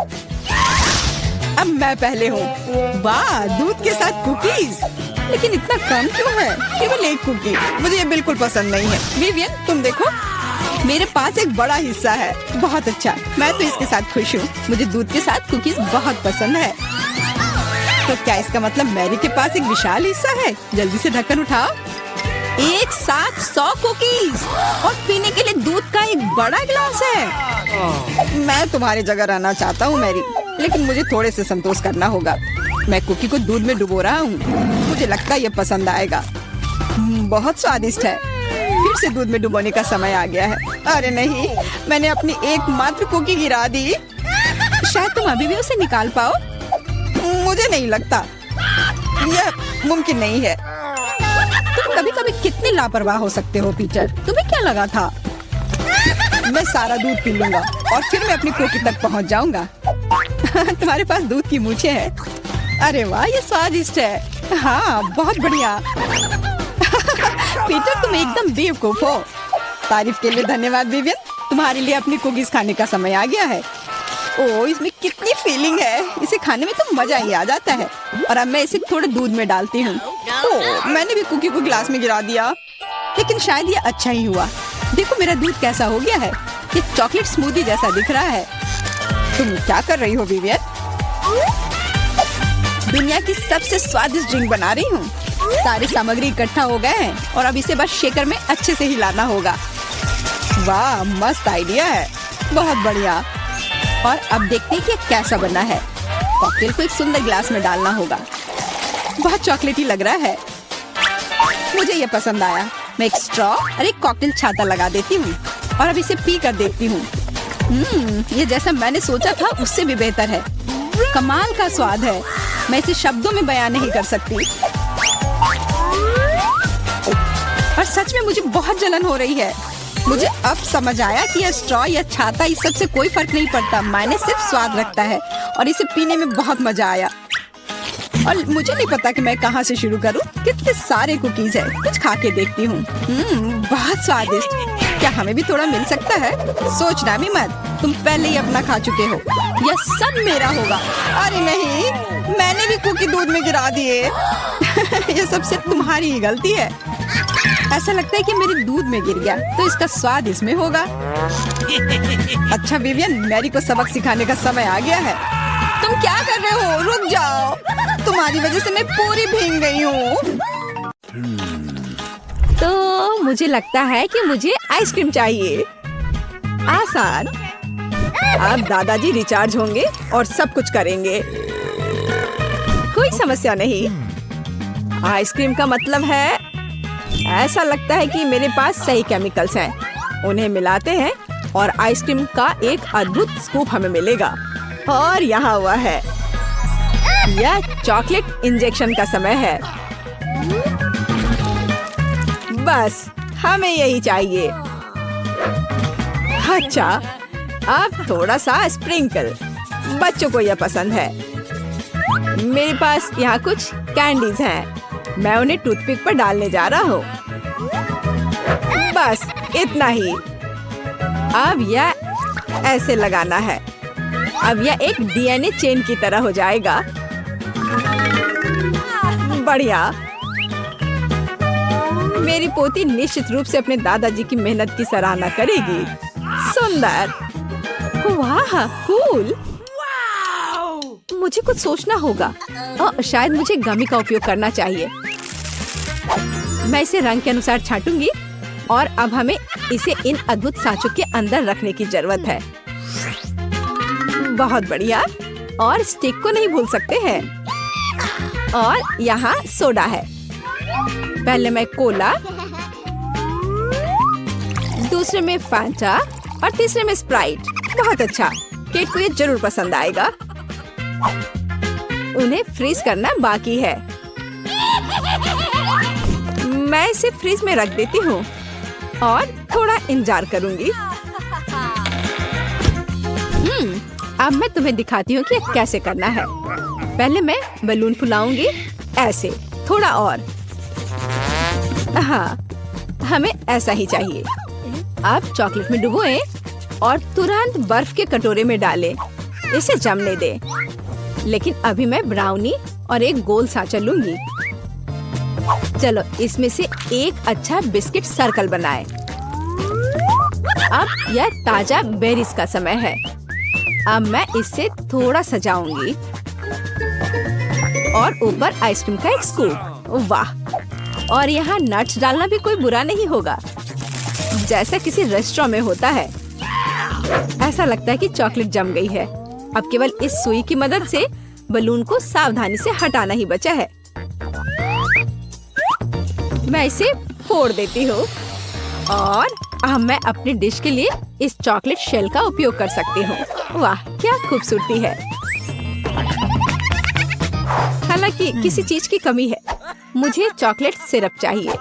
अब मैं पहले हूँ। वाह, दूध के साथ कुकीज। लेकिन इतना कम क्यों है? केवल एक कुकी। मुझे ये बिल्कुल पसंद नहीं है। विवियन, तुम देखो, मेरे पास एक बड़ा हिस्सा है। बहुत अच्छा, मैं तो इसके साथ खुश हूँ। मुझे दूध के साथ कुकीज बहुत पसंद है। तो क्या इसका मतलब मैरी के पास एक विशाल हिस्सा है? जल्दी से ढक्कन उठाओ। एक साथ 100 कुकीज और पीने के लिए दूध का एक बड़ा गिलास है। मैं तुम्हारी जगह रहना चाहता हूँ मैरी, लेकिन मुझे थोड़े से संतोष करना होगा। मैं कुकी को दूध में डुबो रहा हूँ। मुझे लगता है ये पसंद आएगा। बहुत स्वादिष्ट है। फिर से दूध में डुबोने का समय आ गया है। अरे नहीं, मैंने अपनी एकमात्र कुकी गिरा दी। शायद तुम अभी भी उसे निकाल पाओ। मुझे नहीं लगता, यह मुमकिन नहीं है। तुम कभी कभी कितने लापरवाह हो सकते हो पीटर। तुम्हें क्या लगा था? मैं सारा दूध पी लूंगा और फिर मैं अपनी कुकी तक पहुंच जाऊंगा। तुम्हारे पास दूध की मूछें हैं। अरे वाह, ये स्वादिष्ट है। हाँ, बहुत बढ़िया। पीटर, तुम एकदम बेवकूफ हो। तारीफ के लिए धन्यवाद विवियन। तुम्हारे लिए अपनी कुकीज खाने का समय आ गया है। ओह, इसमें कितनी फीलिंग है। इसे खाने में तो मजा ही आ जाता है। और अब मैं इसे थोड़े दूध में डालती हूँ। ओह, मैंने भी कुकी को गिलास में गिरा दिया, लेकिन शायद ये अच्छा ही हुआ। देखो मेरा दूध कैसा हो गया है। ये चॉकलेट स्मूदी जैसा दिख रहा है। तुम क्या कर रही हो विवियन? दुनिया की सबसे स्वादिष्ट ड्रिंक बना रही हूँ। सारी सामग्री इकट्ठा हो गए हैं और अब इसे बस शेकर में अच्छे से हिलाना होगा। वाह, मस्त आइडिया है। बहुत बढ़िया। और अब देखते हैं कि ये कैसा बना है। कॉकटेल को एक सुंदर ग्लास में डालना होगा। बहुत चॉकलेटी लग रहा है। मुझे ये पसंद आया। मैं एक स्ट्रॉ और एक कॉकटेल छाता लगा देती हूँ और अब इसे पी कर देखती हूँ। ये जैसा मैंने सोचा था उससे भी बेहतर है। कमाल का स्वाद है। मैं इसे शब्दों में बयान नहीं कर सकती। और सच में मुझे बहुत जलन हो रही है। मुझे अब समझ आया कि यह स्ट्रॉ या छाता इस सब से कोई फर्क नहीं पड़ता। मायने सिर्फ स्वाद रखता है और इसे पीने में बहुत मजा आया। और मुझे नहीं पता कि मैं कहाँ से शुरू करूँ। कितने सारे कुकीज है। कुछ खा के देखती हूँ। बहुत स्वादिष्ट। क्या हमें भी थोड़ा मिल सकता है? सोचना भी मत, तुम पहले ही अपना खा चुके हो। यह सब मेरा होगा। अरे नहीं, मैंने भी कुकी दूध में गिरा दिए। यह सब सिर्फ तुम्हारी ही गलती है। ऐसा लगता है कि मेरे दूध में गिर गया, तो इसका स्वाद इसमें होगा। अच्छा विवियन, मैरी को सबक सिखाने का समय आ गया है। तुम क्या कर रहे हो? रुक जाओ। तुम्हारी वजह से मैं पूरी भीग गई हूँ। तो मुझे लगता है कि मुझे आइसक्रीम चाहिए। आसान। अब दादाजी रिचार्ज होंगे और सब कुछ करेंगे। कोई समस्या नहीं। आइसक्रीम का मतलब है, ऐसा लगता है कि मेरे पास सही केमिकल्स हैं। उन्हें मिलाते हैं और आइसक्रीम का एक अद्भुत स्कूप हमें मिलेगा। और यहाँ हुआ है। यह चॉकलेट इंजेक्शन का समय है। बस हमें यही चाहिए। अच्छा, अब थोड़ा सा स्प्रिंकल। बच्चों को यह पसंद है। मेरे पास यहाँ कुछ कैंडीज हैं। मैं उन्हें टूथपिक पर डालने जा रहा हूँ। बस इतना ही। अब यह ऐसे लगाना है। अब यह एक डीएनए चेन की तरह हो जाएगा। बढ़िया। मेरी पोती निश्चित रूप से अपने दादाजी की मेहनत की सराहना करेगी। सुंदर। वाह, कूल। मुझे कुछ सोचना होगा। शायद मुझे गमी का उपयोग करना चाहिए। मैं इसे रंग के अनुसार छांटूंगी और अब हमें इसे इन अद्भुत सांचों के अंदर रखने की जरूरत है। बहुत बढ़िया। और स्टिक को नहीं भूल सकते हैं। और यहाँ सोडा है। पहले मैं कोला, दूसरे में फैंटा और तीसरे में स्प्राइट। बहुत अच्छा। केट को ये जरूर पसंद आएगा। उन्हें फ्रीज करना बाकी है। मैं इसे फ्रीज में रख देती हूँ और थोड़ा इंतजार करूंगी। अब मैं तुम्हें दिखाती हूँ कि कैसे करना है। पहले मैं बलून फुलाऊंगी ऐसे, थोड़ा और। हाँ, हमें ऐसा ही चाहिए। अब चॉकलेट में डुबोएं और तुरंत बर्फ के कटोरे में डालें। इसे जमने दें। लेकिन अभी मैं ब्राउनी और एक गोल सांचा लूंगी। चलो इसमें से एक अच्छा बिस्किट सर्कल बनाएं। अब यह ताजा बेरीज का समय है। अब मैं इससे थोड़ा सजाऊंगी और ऊपर आइसक्रीम का एक स्कूप। वाह! और यहाँ नट्स डालना भी कोई बुरा नहीं होगा, जैसा किसी रेस्टोरेंट में होता है। ऐसा लगता है कि चॉकलेट जम गई है। अब केवल इस सुई की मदद से बलून को सावधानी से हटाना ही बचा है। मैं इसे फोड़ देती हूँ और अब मैं अपनी डिश के लिए इस चॉकलेट शेल का उपयोग कर सकती हूँ। वाह, क्या खूबसूरती है। हालांकि किसी चीज की कमी है। मुझे चॉकलेट सिरप चाहिए।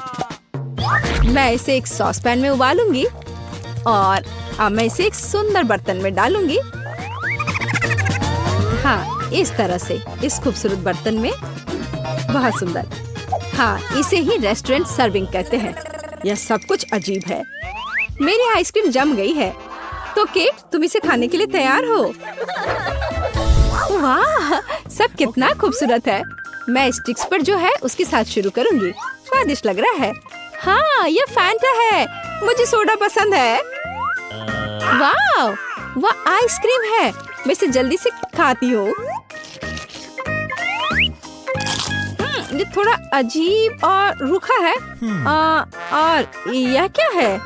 मैं इसे एक सॉस पैन में उबालूंगी और अब मैं इसे एक सुंदर बर्तन में डालूंगी। हाँ, इस तरह से इस खूबसूरत बर्तन में। बहुत सुंदर। हाँ, इसे ही रेस्टोरेंट सर्विंग कहते हैं। यह सब कुछ अजीब है। मेरी आइसक्रीम जम गई है। तो केक, तुम इसे खाने के लिए तैयार हो? वाह, सब कितना खूबसूरत है। मैं स्टिक्स पर जो है उसके साथ शुरू करूंगी। स्वादिष्ट लग रहा है। हाँ, यह फैंटा है। मुझे सोडा पसंद है। वाह, वह आइसक्रीम है। मैं इसे जल्दी से खाती हूँ। ये थोड़ा अजीब और रूखा है। और यह क्या है?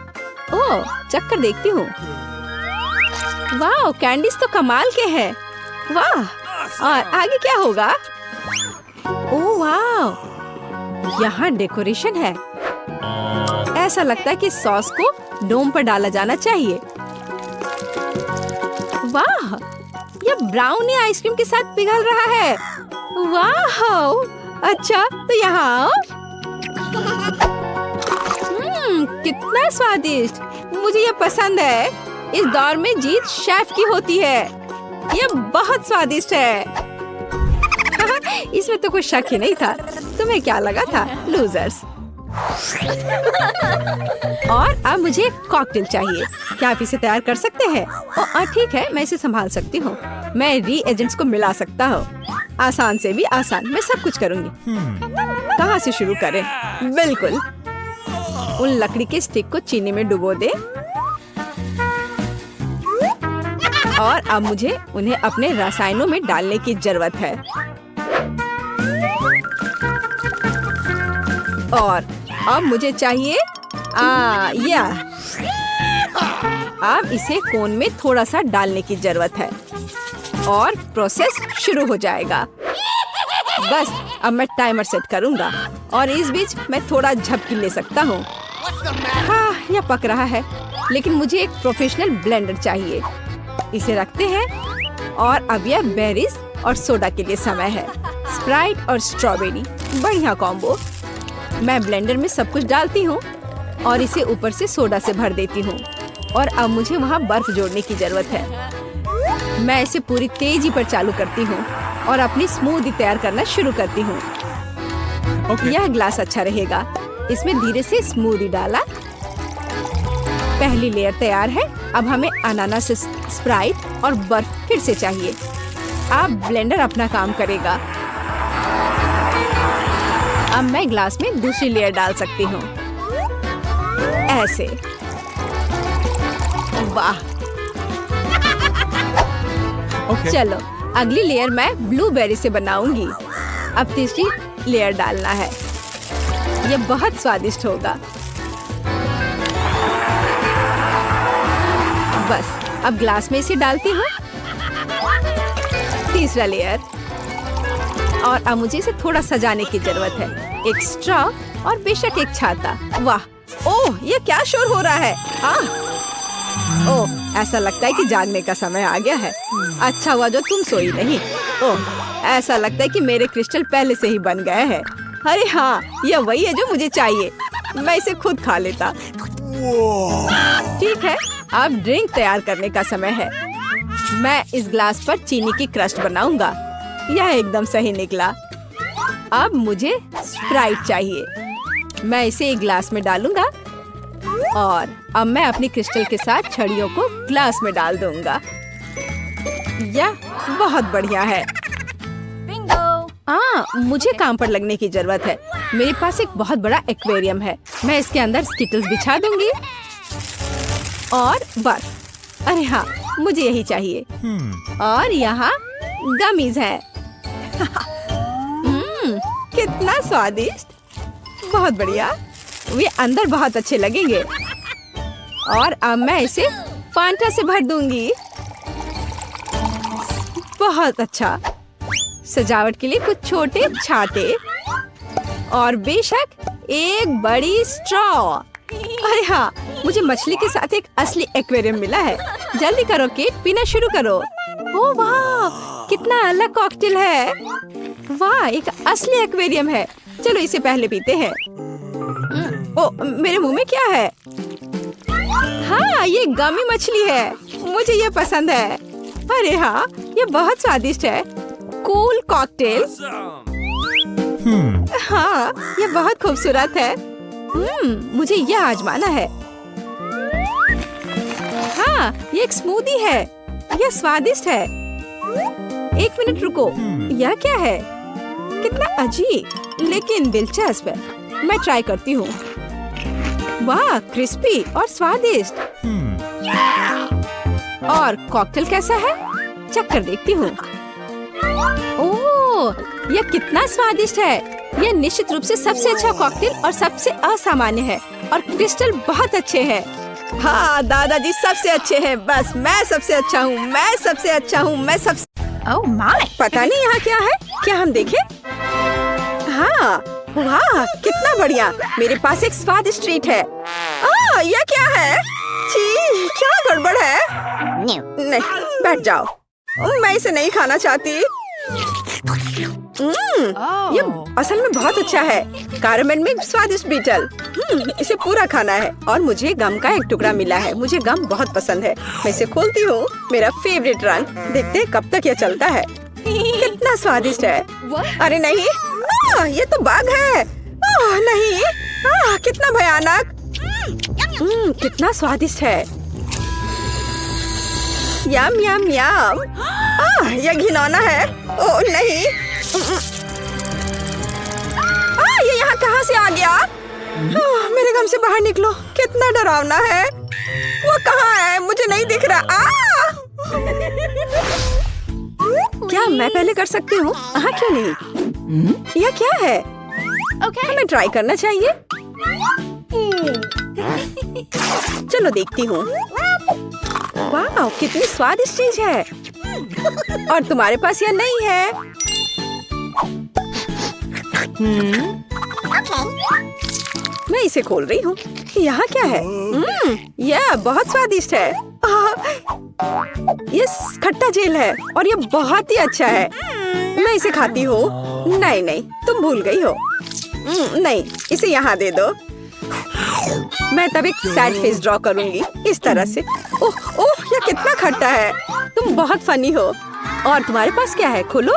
ओह, चख कर देखती हूँ। वाह, कैंडीज तो कमाल के हैं। वाह, और आगे क्या होगा? ओह वाह, यहाँ डेकोरेशन है। ऐसा लगता है कि सॉस को डोम पर डाला जाना चाहिए। वाह, यह ब्राउनी आइसक्रीम के साथ पिघल रहा है। वाह, अच्छा तो यहाँ आओ। कितना स्वादिष्ट। मुझे यह पसंद है। इस दौर में जीत शेफ की होती है। यह बहुत स्वादिष्ट है। इसमें तो कोई शक ही नहीं था। तुम्हें क्या लगा था, लूजर्स? और अब मुझे एक कॉकटेल चाहिए। क्या आप इसे तैयार कर सकते हैं? ठीक है, मैं इसे संभाल सकती हूँ। मैं रीएजेंट्स को मिला सकता हूँ। आसान से भी आसान, मैं सब कुछ करूँगी। कहाँ से शुरू करें? बिल्कुल, उन लकड़ी के स्टिक को चीनी में डुबो दे और अब मुझे उन्हें अपने रसायनों में डालने की जरूरत है। और अब मुझे चाहिए अब इसे कोन में थोड़ा सा डालने की जरूरत है और प्रोसेस शुरू हो जाएगा। बस अब मैं टाइमर सेट करूंगा और इस बीच मैं थोड़ा झपकी ले सकता हूँ। हाँ, यह पक रहा है, लेकिन मुझे एक प्रोफेशनल ब्लेंडर चाहिए। इसे रखते हैं और अब यह बेरीज और सोडा के लिए समय है। स्प्राइट और स्ट्रॉबेरी, बढ़िया कॉम्बो। मैं ब्लेंडर में सब कुछ डालती हूँ और इसे ऊपर से सोडा से भर देती हूँ और अब मुझे वहाँ बर्फ जोड़ने की जरूरत है। मैं इसे पूरी तेजी पर चालू करती हूँ और अपनी स्मूदी तैयार करना शुरू करती हूँ। यह ग्लास अच्छा रहेगा। इसमें धीरे से स्मूदी डाला। पहली लेयर तैयार है। अब हमें अनानास, स्प्राइट और बर्फ फिर से चाहिए। अब ब्लेंडर अपना काम करेगा। अब मैं ग्लास में दूसरी लेयर डाल सकती हूँ, ऐसे। वाह, चलो अगली लेयर मैं ब्लूबेरी से बनाऊंगी। अब तीसरी लेयर डालना है। यह बहुत स्वादिष्ट होगा। बस अब ग्लास में इसे डालती हूँ। तीसरा लेयर। और अब मुझे इसे थोड़ा सजाने की जरूरत है। एक स्ट्रॉ और बेशक एक छाता। वाह, ओह, ये क्या शोर हो रहा है? ओह, ऐसा लगता है कि जागने का समय आ गया है। अच्छा हुआ जो तुम सोई नहीं। ओह, ऐसा लगता है कि मेरे क्रिस्टल पहले से ही बन गए हैं। अरे हाँ, यह वही है जो मुझे चाहिए। मैं इसे खुद खा लेता। ठीक है, अब ड्रिंक तैयार करने का समय है। मैं इस ग्लास पर चीनी की क्रस्ट बनाऊंगा। यह एकदम सही निकला। अब मुझे स्प्राइट चाहिए। मैं इसे एक ग्लास में डालूंगा और अब मैं अपनी क्रिस्टल के साथ छड़ियों को ग्लास में डाल दूंगा। यह बहुत बढ़िया है। मुझे काम पर लगने की जरूरत है। मेरे पास एक बहुत बड़ा एक्वेरियम है। मैं इसके अंदर स्किटल्स बिछा दूंगी और बर्फ। अरे हाँ, मुझे यही चाहिए। और यहाँ गमीज है। कितना स्वादिष्ट, बहुत बढ़िया। वे अंदर बहुत अच्छे लगेंगे। और अब मैं इसे फांटा से भर दूंगी। बहुत अच्छा। सजावट के लिए कुछ छोटे छाते और बेशक एक बड़ी स्ट्रॉ। अरे हाँ, मुझे मछली के साथ एक असली एक्वेरियम मिला है। जल्दी करो केट, पीना शुरू करो। ओह वाह, कितना अलग कॉकटेल है। वाह, एक असली एक्वेरियम है। चलो इसे पहले पीते हैं। ओह, मेरे मुंह में क्या है? हाँ, ये गमी मछली है। मुझे ये पसंद है। अरे हाँ, ये बहुत स्वादिष्ट है। Cool cocktail. हाँ, ये बहुत खूबसूरत है। मुझे यह आजमाना है। हाँ, ये एक स्मूदी है। यह स्वादिष्ट है। एक मिनट रुको, यह क्या है? कितना अजीब लेकिन दिलचस्प है। मैं ट्राई करती हूँ। वाह, क्रिस्पी और स्वादिष्ट। और कॉकटेल कैसा है? चख कर देखती हूँ। ओह, यह कितना स्वादिष्ट है। यह निश्चित रूप से सबसे अच्छा कॉकटेल और सबसे असामान्य है। और क्रिस्टल बहुत अच्छे हैं। हाँ, दादाजी सबसे अच्छे हैं। बस मैं सबसे अच्छा हूँ। मैं सबसे अच्छा हूँ। मैं सबसे। ओह माय, पता नहीं यहाँ क्या है। क्या हम देखें? हाँ, वाह, कितना बढ़िया। मेरे पास एक स्वादिष्ट ट्रीट है। यह क्या है? छी, क्या गड़बड़ है? नहीं, बैठ जाओ। मैं इसे नहीं खाना चाहती। ये असल में बहुत अच्छा है। कैरामेल में स्वादिष्ट बीटल। इसे पूरा खाना है। और मुझे गम का एक टुकड़ा मिला है। मुझे गम बहुत पसंद है। मैं इसे खोलती हूँ। मेरा फेवरेट रंग। देखते हैं कब तक यह चलता है। कितना स्वादिष्ट है। अरे नहीं, ये तो बाघ है। नहीं, कितना भयानक। कितना स्वादिष्ट है। यम यम यम। यह घिनौना है। ओह नहीं, ये यहाँ कहाँ से आ गया? मेरे गम से बाहर निकलो। कितना डरावना है। वो कहाँ है? मुझे नहीं दिख रहा। क्या मैं पहले कर सकती हूँ? हाँ, क्यों नहीं? यह क्या है? हमें ट्राई करना चाहिए। चलो देखती हूँ। वाह, कितनी स्वादिष्ट चीज है। और तुम्हारे पास यह नहीं है। मैं इसे खोल रही हूँ। यहाँ क्या है? यह बहुत स्वादिष्ट है। ये खट्टा जेल है और ये बहुत ही अच्छा है। मैं इसे खाती हूँ। नहीं नहीं, तुम भूल गई हो। नहीं, इसे यहाँ दे दो। मैं तब एक सैड फेस ड्रॉ करूंगी इस तरह से। ओह ओह, यह कितना खट्टा है। तुम बहुत फनी हो। और तुम्हारे पास क्या है? खोलो।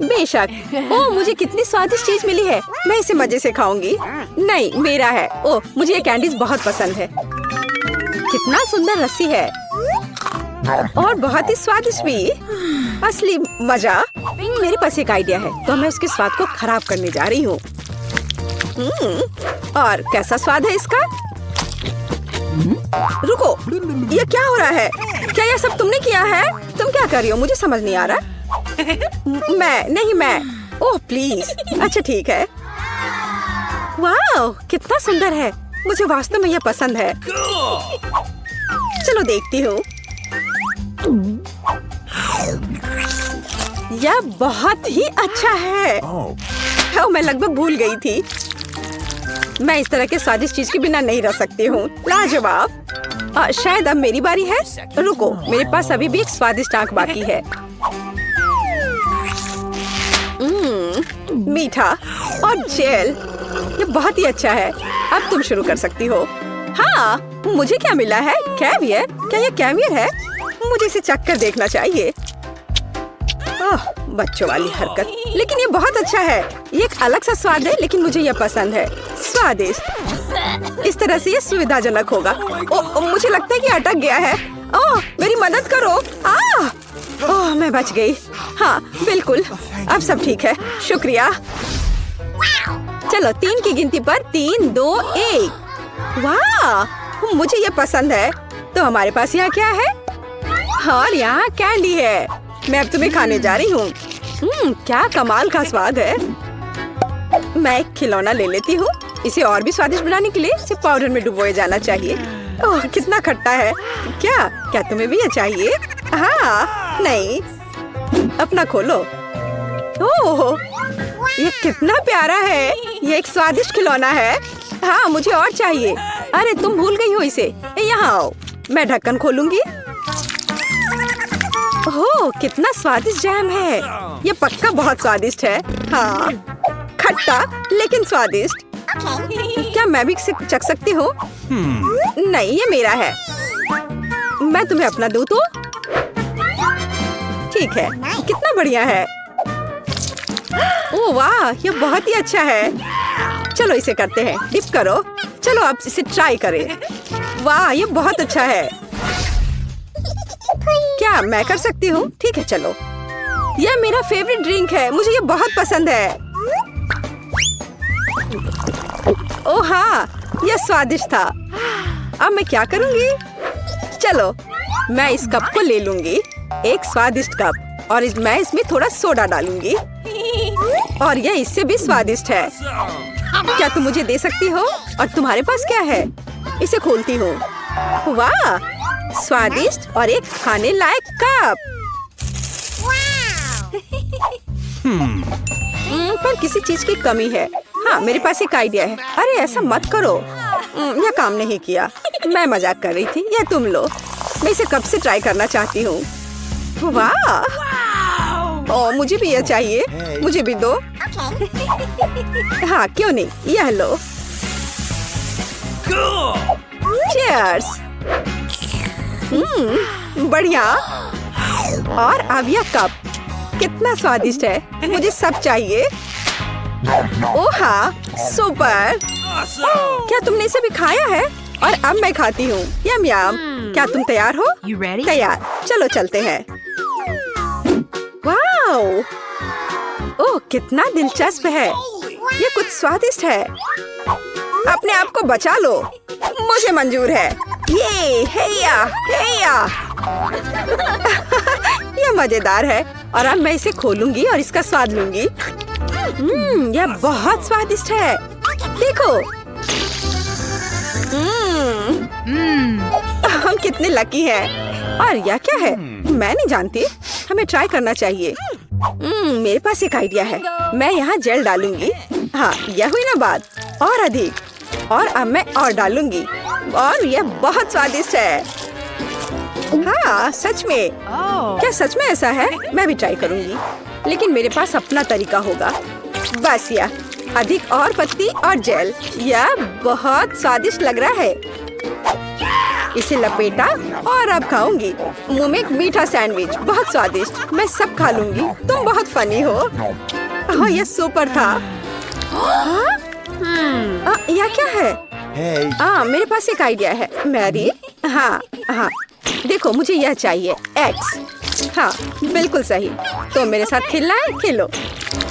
बेशक। ओह, मुझे कितनी स्वादिष्ट चीज मिली है। मैं इसे मजे से खाऊंगी। नहीं, मेरा है। ओह, मुझे ये कैंडीज बहुत पसंद है। कितना सुंदर रस्सी है और बहुत ही स्वादिष्ट भी। असली मजा। मेरे पास एक आइडिया है, तो मैं उसके स्वाद को खराब करने जा रही हूँ। और कैसा स्वाद है इसका? रुको, ये क्या हो रहा है? क्या यह सब तुमने किया है? तुम क्या कर रही हो? मुझे समझ नहीं आ रहा। मैं। Oh please. अच्छा ठीक है। वाह, कितना सुंदर है। मुझे वास्तव में यह पसंद है। चलो देखती हूँ। यह बहुत ही अच्छा है। मैं लगभग भूल गई थी। मैं इस तरह के स्वादिष्ट चीज के बिना नहीं रह सकती हूँ। लाजवाब। शायद अब मेरी बारी है। रुको, मेरे पास अभी भी एक स्वादिष्ट आंख बाकी है। मीठा और जेल, ये बहुत ही अच्छा है। अब तुम शुरू कर सकती हो। हाँ, मुझे क्या मिला है? कैवियर। क्या ये कैवियर है? मुझे इसे चख कर देखना चाहिए। बच्चों वाली हरकत, लेकिन ये बहुत अच्छा है। ये एक अलग सा स्वाद है, लेकिन मुझे यह पसंद है। स्वादिष्ट। इस तरह से ये सुविधाजनक होगा। मुझे लगता है कि अटक गया है। ओह, मेरी मदद करो। ओह, मैं बच गई। हाँ बिल्कुल, अब सब ठीक है, शुक्रिया। चलो 3 की गिनती पर 3, 2, 1। वाह, मुझे ये पसंद है। तो हमारे पास यहाँ क्या है? और यहाँ कैंडी है। मैं अब तुम्हें खाने जा रही हूँ। क्या कमाल का स्वाद है। मैं एक खिलौना ले लेती हूँ। इसे और भी स्वादिष्ट बनाने के लिए इसे पाउडर में डुबोया जाना चाहिए। ओह, कितना खट्टा है। क्या तुम्हें भी ये चाहिए? हाँ, नहीं, अपना खोलो। ओह, ये कितना प्यारा है। ये एक स्वादिष्ट खिलौना है। हाँ, मुझे और चाहिए। अरे तुम भूल गई हो इसे। यहाँ आओ, मैं ढक्कन खोलूंगी। ओह, कितना स्वादिष्ट जैम है। ये पक्का बहुत स्वादिष्ट है। हाँ, खट्टा लेकिन स्वादिष्ट। क्या मैं भी इसे चख सकती हूँ? नहीं, ये मेरा है। मैं तुम्हें अपना दूँ तो? ठीक है, कितना बढ़िया है। ओह वाह, ये बहुत ही अच्छा है। चलो इसे करते हैं। डिप करो। चलो अब इसे ट्राई करें। वाह, ये बहुत अच्छा है। क्या मैं कर सकती हूँ? ठीक है, चलो। यह मेरा फेवरेट ड्रिंक है। मुझे ये बहुत पसंद है। ओह हाँ, यह स्वादिष्ट था। अब मैं क्या करूँगी? चलो, मैं इस कप को ले लूंगी। एक स्वादिष्ट कप। और मैं इसमें थोड़ा सोडा डालूंगी। और यह इससे भी स्वादिष्ट है। क्या तुम मुझे दे सकती हो? और तुम्हारे पास क्या है? इसे खोलती हूँ। वाह, स्वादिष्ट और एक खाने लायक कप। पर किसी चीज की कमी है। हाँ, मेरे पास एक आइडिया है। अरे ऐसा मत करो। यह काम नहीं किया। मैं मजाक कर रही थी। यह तुम लो। मैं इसे कब से ट्राई करना चाहती हूँ। वाह, ओह, मुझे भी यह चाहिए। मुझे भी दो। हाँ, क्यों नहीं, यह लो। चीयर्स। बढ़िया। और अब यह कप कितना स्वादिष्ट है। मुझे सब चाहिए। ओह हाँ, सुपर। क्या तुमने इसे भी खाया है? और अब मैं खाती हूँ। यम यम। क्या तुम तैयार हो? तैयार। चलो चलते हैं। वाओ, ओह कितना दिलचस्प है। ये कुछ स्वादिष्ट है। अपने आप को बचा लो। मुझे मंजूर है। ये हेया हेया। ये मजेदार है। और अब मैं इसे खोलूंगी और इसका स्वाद लूंगी। यह बहुत स्वादिष्ट है। देखो। हम कितने लकी हैं। और यह क्या है? मैं नहीं जानती। हमें ट्राई करना चाहिए। मेरे पास एक आइडिया है। मैं यहाँ जेल डालूंगी। हाँ, यह हुई ना बात। और अधिक। और अब मैं और डालूंगी। और यह बहुत स्वादिष्ट है। हाँ, सच में। क्या सच में ऐसा है? मैं भी ट्राई करूंगी। लेकिन मेरे पास अपना तरीका होगा। बस यह अधिक और पत्ती और जेल। यह बहुत स्वादिष्ट लग रहा है। इसे लपेटा और अब खाऊंगी। मुंह में एक मीठा सैंडविच। बहुत स्वादिष्ट। मैं सब खा लूंगी। तुम बहुत फनी हो। हाँ, यह सुपर था। हाँ? यह क्या है? मेरे पास एक आइडिया है। मैरी। हाँ हाँ, देखो मुझे यह चाहिए। X। हाँ, बिल्कुल सही। तो मेरे साथ खेलना है? खेलो।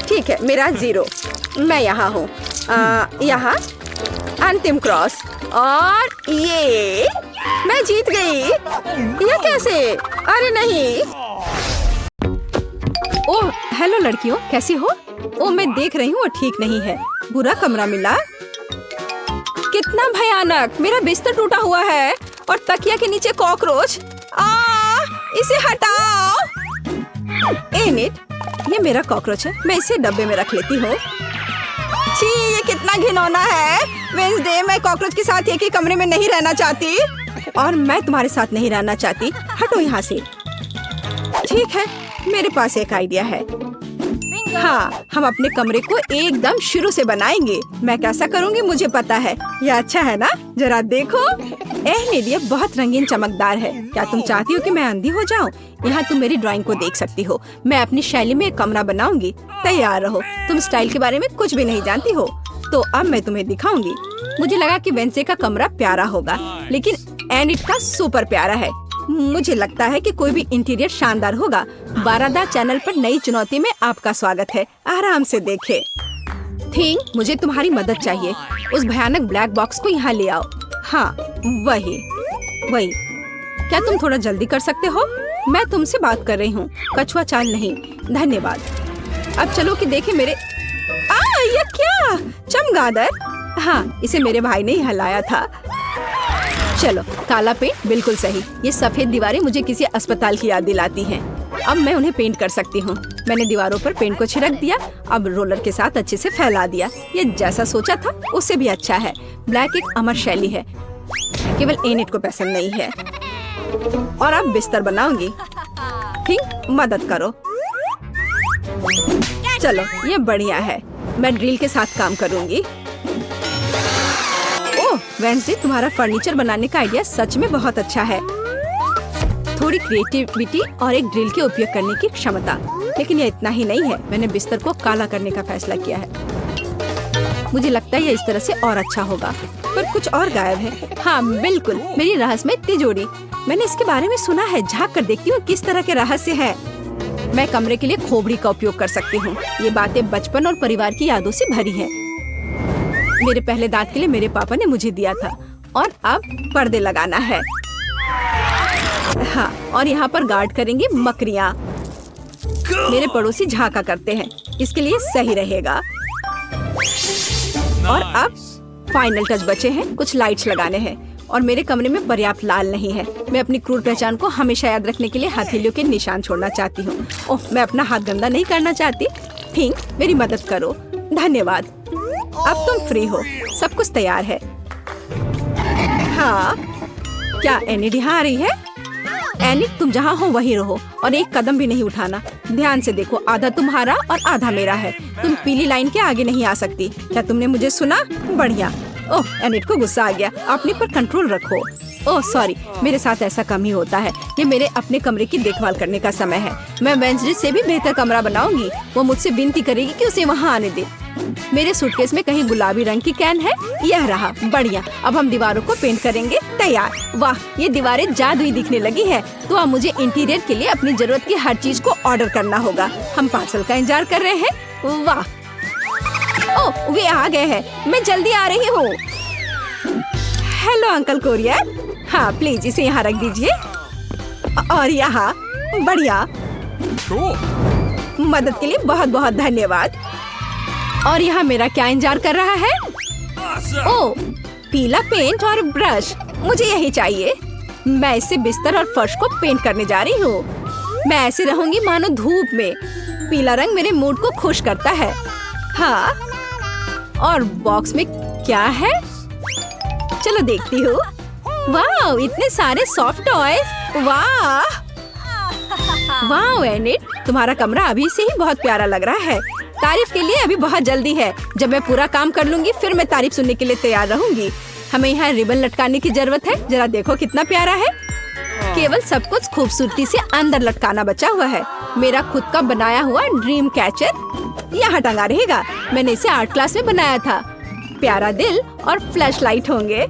ठीक है, मेरा 0। मैं यहाँ हूँ। यहाँ अंतिम क्रॉस। और ये मैं जीत गई। यह कैसे? अरे नहीं। ओह हेलो लड़कियों, कैसी हो? ओह मैं देख रही हूँ वो ठीक नहीं है। बुरा कमरा मिला। कितना भयानक। मेरा बिस्तर टूटा हुआ है और तकिया के नीचे कॉकरोच। इसे हटाओ। निट, ये मेरा कॉकरोच है। मैं इसे डब्बे में रख लेती हूँ। छी, ये कितना घिनौना है। वेंसडे, मैं कॉकरोच के साथ एक ही कमरे में नहीं रहना चाहती। और मैं तुम्हारे साथ नहीं रहना चाहती। हटो यहाँ से। ठीक है, मेरे पास एक आइडिया है। हाँ, हम अपने कमरे को एकदम शुरू से बनाएंगे। मैं कैसा करूँगी मुझे पता है। यह अच्छा है ना? जरा देखो। ये बहुत रंगीन चमकदार है। क्या तुम चाहती हो कि मैं अंधी हो जाऊँ? यहाँ तुम मेरी ड्राइंग को देख सकती हो। मैं अपनी शैली में एक कमरा बनाऊंगी। तैयार रहो। तुम स्टाइल के बारे में कुछ भी नहीं जानती हो। तो अब मैं तुम्हें दिखाऊंगी। मुझे लगा कि वेंसडे का कमरा प्यारा होगा, लेकिन एनिट का सुपर प्यारा है। मुझे लगता है कि कोई भी इंटीरियर शानदार होगा। 12 चैनल पर नई चुनौती में आपका स्वागत है। आराम से देखें। थिंग, मुझे तुम्हारी मदद चाहिए। उस भयानक ब्लैक बॉक्स को यहाँ ले आओ। हाँ, वही। क्या तुम थोड़ा जल्दी कर सकते हो? मैं तुमसे बात कर रही हूँ, कछुआ चाल नहीं। धन्यवाद। अब चलो कि देखें मेरे ये क्या चमगादड़। हाँ, इसे मेरे भाई ने ही हलाया था। चलो, काला पेंट बिल्कुल सही। ये सफेद दीवारें मुझे किसी अस्पताल की याद दिलाती हैं। अब मैं उन्हें पेंट कर सकती हूँ। मैंने दीवारों पर पेंट को छिड़क दिया। अब रोलर के साथ अच्छे से फैला दिया। ये जैसा सोचा था उससे भी अच्छा है। ब्लैक एक अमर शैली है, केवल एनिट को पसंद नहीं है। और अब बिस्तर बनाऊंगी। ठीक, मदद करो। चलो, ये बढ़िया है। मैं ड्रिल के साथ काम करूंगी। ओह वेंसडे, तुम्हारा फर्नीचर बनाने का आइडिया सच में बहुत अच्छा है। थोड़ी क्रिएटिविटी और एक ड्रिल के उपयोग करने की क्षमता। लेकिन ये इतना ही नहीं है। मैंने बिस्तर को काला करने का फैसला किया है। मुझे लगता है ये इस तरह से और अच्छा होगा, पर कुछ और गायब है। हाँ बिल्कुल, मेरी रहस्यमय तिजोरी। मैंने इसके बारे में सुना है। झाँक कर देखती हूँ किस तरह के रहस्य है। मैं कमरे के लिए खोपड़ी का उपयोग कर सकती हूँ। ये बातें बचपन और परिवार की यादों से भरी है। मेरे पहले दांत के लिए मेरे पापा ने मुझे दिया था। और अब पर्दे लगाना है। हाँ, और यहाँ पर गार्ड करेंगे मकड़ियाँ। मेरे पड़ोसी झाँका करते हैं, इसके लिए सही रहेगा। और अब फाइनल टच बचे हैं। कुछ लाइट्स लगाने हैं। और मेरे कमरे में पर्याप्त लाल नहीं है। मैं अपनी क्रूर पहचान को हमेशा याद रखने के लिए हथेलियों के निशान छोड़ना चाहती हूँ। ओह, मैं अपना हाथ गंदा नहीं करना चाहती। थिंक, मेरी मदद करो। धन्यवाद। अब तुम फ्री हो। सब कुछ तैयार है। हाँ, क्या एनिट यहाँ आ रही है? एनिट, तुम जहाँ हो वहीं रहो और एक कदम भी नहीं उठाना। ध्यान से देखो, आधा तुम्हारा और आधा मेरा है। तुम पीली लाइन के आगे नहीं आ सकती। क्या तुमने मुझे सुना? बढ़िया। ओह, एनिट को गुस्सा आ गया। अपने पर कंट्रोल रखो। ओह सॉरी, मेरे साथ ऐसा कम ही होता है। ये मेरे अपने कमरे की देखभाल करने का समय है। मैं वेंसडे से भी बेहतर कमरा बनाऊंगी। वो मुझसे विनती करेगी कि उसे वहाँ आने दे। मेरे सूटकेस में कहीं गुलाबी रंग की कैन है। यह रहा। बढ़िया। अब हम दीवारों को पेंट करेंगे। तैयार। वाह, ये दीवारें जादुई दिखने लगी है। तो अब मुझे इंटीरियर के लिए अपनी जरूरत की हर चीज को ऑर्डर करना होगा। हम पार्सल का इंतजार कर रहे हैं। वाह, ओह वे आ गए हैं। मैं जल्दी आ रही हूँ। Hello uncle courier. हाँ प्लीज इसे यहाँ रख दीजिए। और यहाँ। बढ़िया। मदद के लिए बहुत बहुत धन्यवाद। और यहाँ मेरा क्या इंतजार कर रहा है? ओह, पीला पेंट और ब्रश। मुझे यही चाहिए। मैं इससे बिस्तर और फर्श को पेंट करने जा रही हूँ। मैं ऐसे रहूंगी मानो धूप में। पीला रंग मेरे मूड को खुश करता है। हाँ, और बॉक्स में क्या है? चलो देखती हूँ। वाह, इतने सारे सॉफ्ट टॉयज। वाह वाह एनिट, तुम्हारा कमरा अभी से ही बहुत प्यारा लग रहा है। तारीफ के लिए अभी बहुत जल्दी है। जब मैं पूरा काम कर लूंगी फिर मैं तारीफ सुनने के लिए तैयार रहूंगी। हमें यहाँ रिबन लटकाने की जरूरत है। जरा देखो कितना प्यारा है। केवल सब कुछ खूबसूरती से अंदर लटकाना बचा हुआ है। मेरा खुद का बनाया हुआ ड्रीम कैचर यहाँ टंगा रहेगा। मैंने इसे आर्ट क्लास में बनाया था। प्यारा दिल और फ्लैश लाइट होंगे।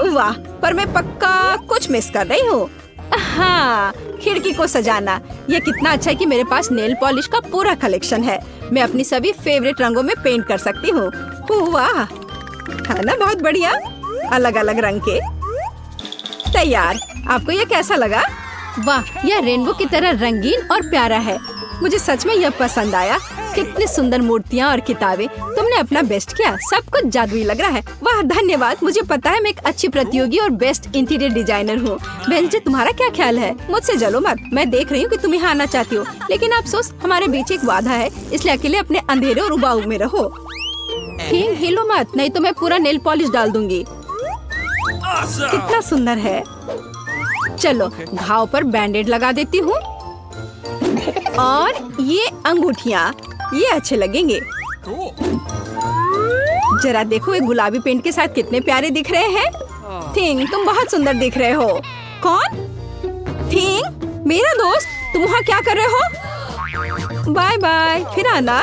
वाह, पर मैं पक्का कुछ मिस कर रही हूँ। हाँ, खिड़की को सजाना। यह कितना अच्छा है कि मेरे पास नेल पॉलिश का पूरा कलेक्शन है। मैं अपनी सभी फेवरेट रंगों में पेंट कर सकती हूँ। वाह, है ना बहुत बढ़िया। अलग अलग रंग के। तैयार। आपको यह कैसा लगा? वाह, यह रेनबो की तरह रंगीन और प्यारा है। मुझे सच में यह पसंद आया। कितनी सुंदर मूर्तियाँ और किताबें। तुमने अपना बेस्ट किया। सब कुछ जादुई लग रहा है। वाह धन्यवाद। मुझे पता है मैं एक अच्छी प्रतियोगी और बेस्ट इंटीरियर डिजाइनर हूँ। वेंसडे, तुम्हारा क्या ख्याल है? मुझसे जलो मत। मैं देख रही हूँ कि तुम यहाँ आना चाहती हो, लेकिन अफसोस हमारे बीच एक वादा है, इसलिए अकेले अपने अंधेरे और उबाऊ में रहो। ठीक, हिलो मत, नहीं तो मैं पूरा नेल पॉलिश डाल दूंगी। कितना सुंदर है। चलो घाव पर बैंडेड लगा देती हूँ। और ये अंगूठियाँ, ये अच्छे लगेंगे। जरा देखो, ये गुलाबी पेंट के साथ कितने प्यारे दिख रहे हैं। थिंग, तुम बहुत सुंदर दिख रहे हो। कौन? थिंग, मेरा दोस्त। तुम वहाँ क्या कर रहे हो? बाय बाय, फिर आना।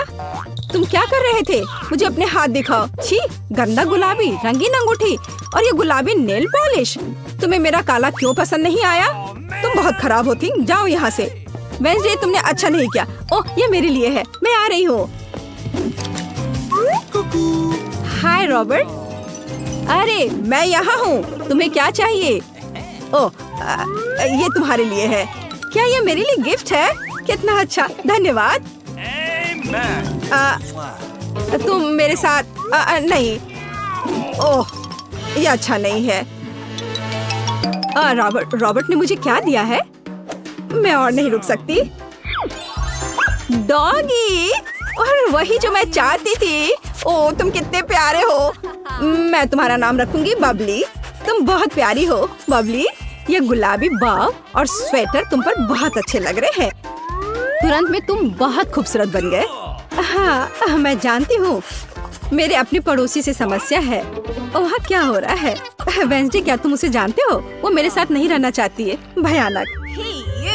तुम क्या कर रहे थे? मुझे अपने हाथ दिखाओ। छी, गंदा गुलाबी, रंगीन अंगूठी और ये गुलाबी नेल पॉलिश। तुम्हें मेरा काला क्यों पसंद नहीं आया? तुम बहुत खराब होती। जाओ यहाँ से। वेंसडे, तुमने अच्छा नहीं किया। ओह, ये मेरे लिए है। मैं आ रही हूँ। हाय रॉबर्ट। अरे मैं यहाँ हूँ। तुम्हें क्या चाहिए? ओह, ये तुम्हारे लिए है। क्या ये मेरे लिए गिफ्ट है? कितना अच्छा, धन्यवाद। तुम मेरे साथ नहीं। ओह, ये अच्छा नहीं है। रॉबर्ट ने मुझे क्या दिया है? मैं और नहीं रुक सकती। डॉगी, और वही जो मैं चाहती थी। ओह, तुम कितने प्यारे हो। मैं तुम्हारा नाम रखूंगी बबली। तुम बहुत प्यारी हो बबली। ये गुलाबी बाव और स्वेटर तुम पर बहुत अच्छे लग रहे हैं। तुरंत में तुम बहुत खूबसूरत बन गए। हाँ, मैं जानती हूँ। मेरे अपने पड़ोसी से समस्या है। वहाँ क्या हो रहा है? वेंसडे, क्या तुम उसे जानते हो? वो मेरे साथ नहीं रहना चाहती है। भयानक।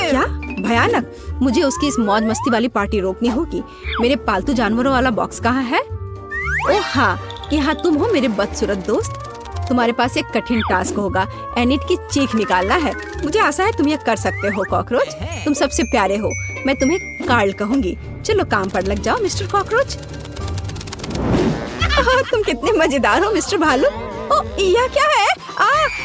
क्या भयानक? मुझे उसकी इस मौज मस्ती वाली पार्टी रोकनी होगी। मेरे पालतू जानवरों वाला बॉक्स कहाँ है? ओह हाँ, यहाँ तुम हो मेरे बदसूरत दोस्त। तुम्हारे पास एक कठिन टास्क होगा। एनिट की चीख निकालना है। मुझे आशा है तुम ये कर सकते हो कॉकरोच। तुम सबसे प्यारे हो। मैं तुम्हें कार्ल कहूंगी। चलो काम पर लग जाओ मिस्टर कॉकरोच। तुम कितने मजेदार हो मिस्टर भालू। ओह, यह क्या है?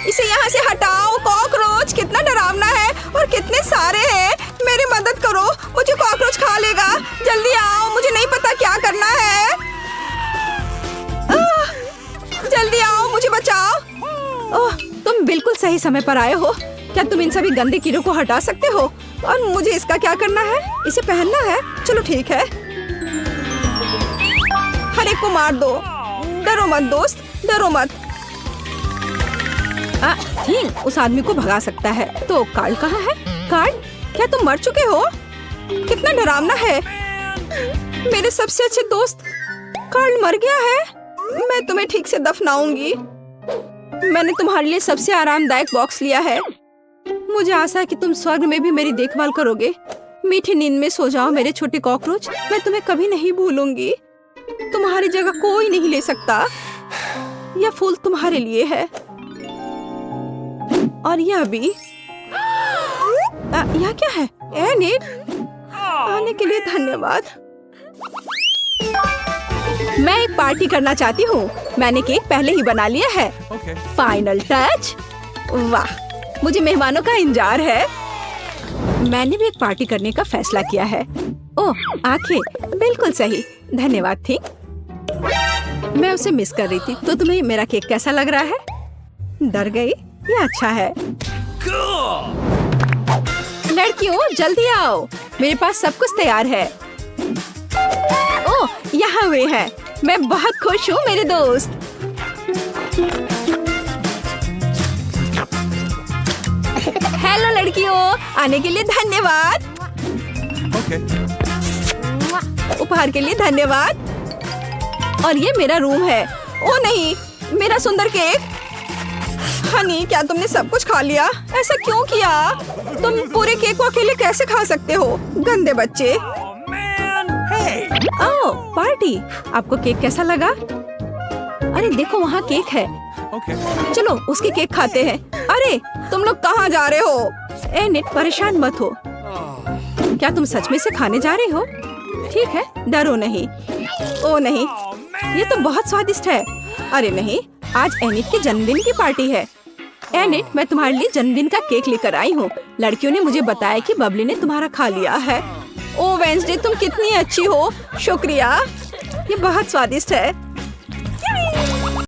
इसे यहाँ से हटाओ। कॉकरोच कितना डरावना है और कितने सारे हैं। मेरी मदद करो, मुझे कॉकरोच खा लेगा। जल्दी आओ, मुझे नहीं पता क्या करना है। जल्दी आओ, मुझे बचाओ। ओह, तुम बिल्कुल सही समय पर आए हो। क्या तुम इन सभी गंदे कीड़ों को हटा सकते हो? और मुझे इसका क्या करना है? इसे पहनना है। चलो ठीक है। हर एक को मार दो। डरो मत दोस्त, डरो मत। ठीक, उस आदमी को भगा सकता है। तो कार्ल कहाँ है? कार्ल, क्या तुम मर चुके हो? कितना डरावना है। मेरे सबसे अच्छे दोस्त कार्ल मर गया है। मैं तुम्हें ठीक से दफनाऊंगी। मैंने तुम्हारे लिए सबसे आरामदायक बॉक्स लिया है। मुझे आशा है कि तुम स्वर्ग में भी मेरी देखभाल करोगे। मीठी नींद में सो जाओ मेरे छोटे कॉकरोच। मैं तुम्हें कभी नहीं भूलूंगी। तुम्हारी जगह कोई नहीं ले सकता। यह फूल तुम्हारे लिए है और यह भी। यह क्या है? एनिट, आने के लिए धन्यवाद। मैं एक पार्टी करना चाहती हूँ। मैंने केक पहले ही बना लिया है। Final touch. वाह, मुझे मेहमानों का इंतजार है। मैंने भी एक पार्टी करने का फैसला किया है। ओह, आंखें, बिल्कुल सही। धन्यवाद थी। मैं उसे मिस कर रही थी। तो तुम्हें मेरा केक कैसा लग रहा है? डर गई? ये अच्छा है। लड़कियों, जल्दी आओ, मेरे पास सब कुछ तैयार है। ओह, यहाँ वे हैं। मैं बहुत खुश हूँ मेरे दोस्त। हेलो लड़कियों, आने के लिए धन्यवाद। उपहार के लिए धन्यवाद। और ये मेरा रूम है। ओ नहीं, मेरा सुंदर केक। हनी, क्या तुमने सब कुछ खा लिया? ऐसा क्यों किया? तुम पूरे केक को अकेले कैसे खा सकते हो? गंदे बच्चे। ओह, पार्टी। आपको केक कैसा लगा? अरे देखो, वहाँ केक है। चलो उसके केक खाते हैं। अरे तुम लोग कहाँ जा रहे हो? एनिट, परेशान मत हो। क्या तुम सच में से खाने जा रहे हो? ठीक है, डरो नहीं। ओ नहीं, ये तो बहुत स्वादिष्ट है। अरे नहीं, आज एनिट के जन्मदिन की पार्टी है। एनिट, मैं तुम्हारे लिए जन्मदिन का केक लेकर आई हूँ। लड़कियों ने मुझे बताया कि बबली ने तुम्हारा खा लिया है। ओ वेंसडे, तुम कितनी अच्छी हो। शुक्रिया, ये बहुत स्वादिष्ट है।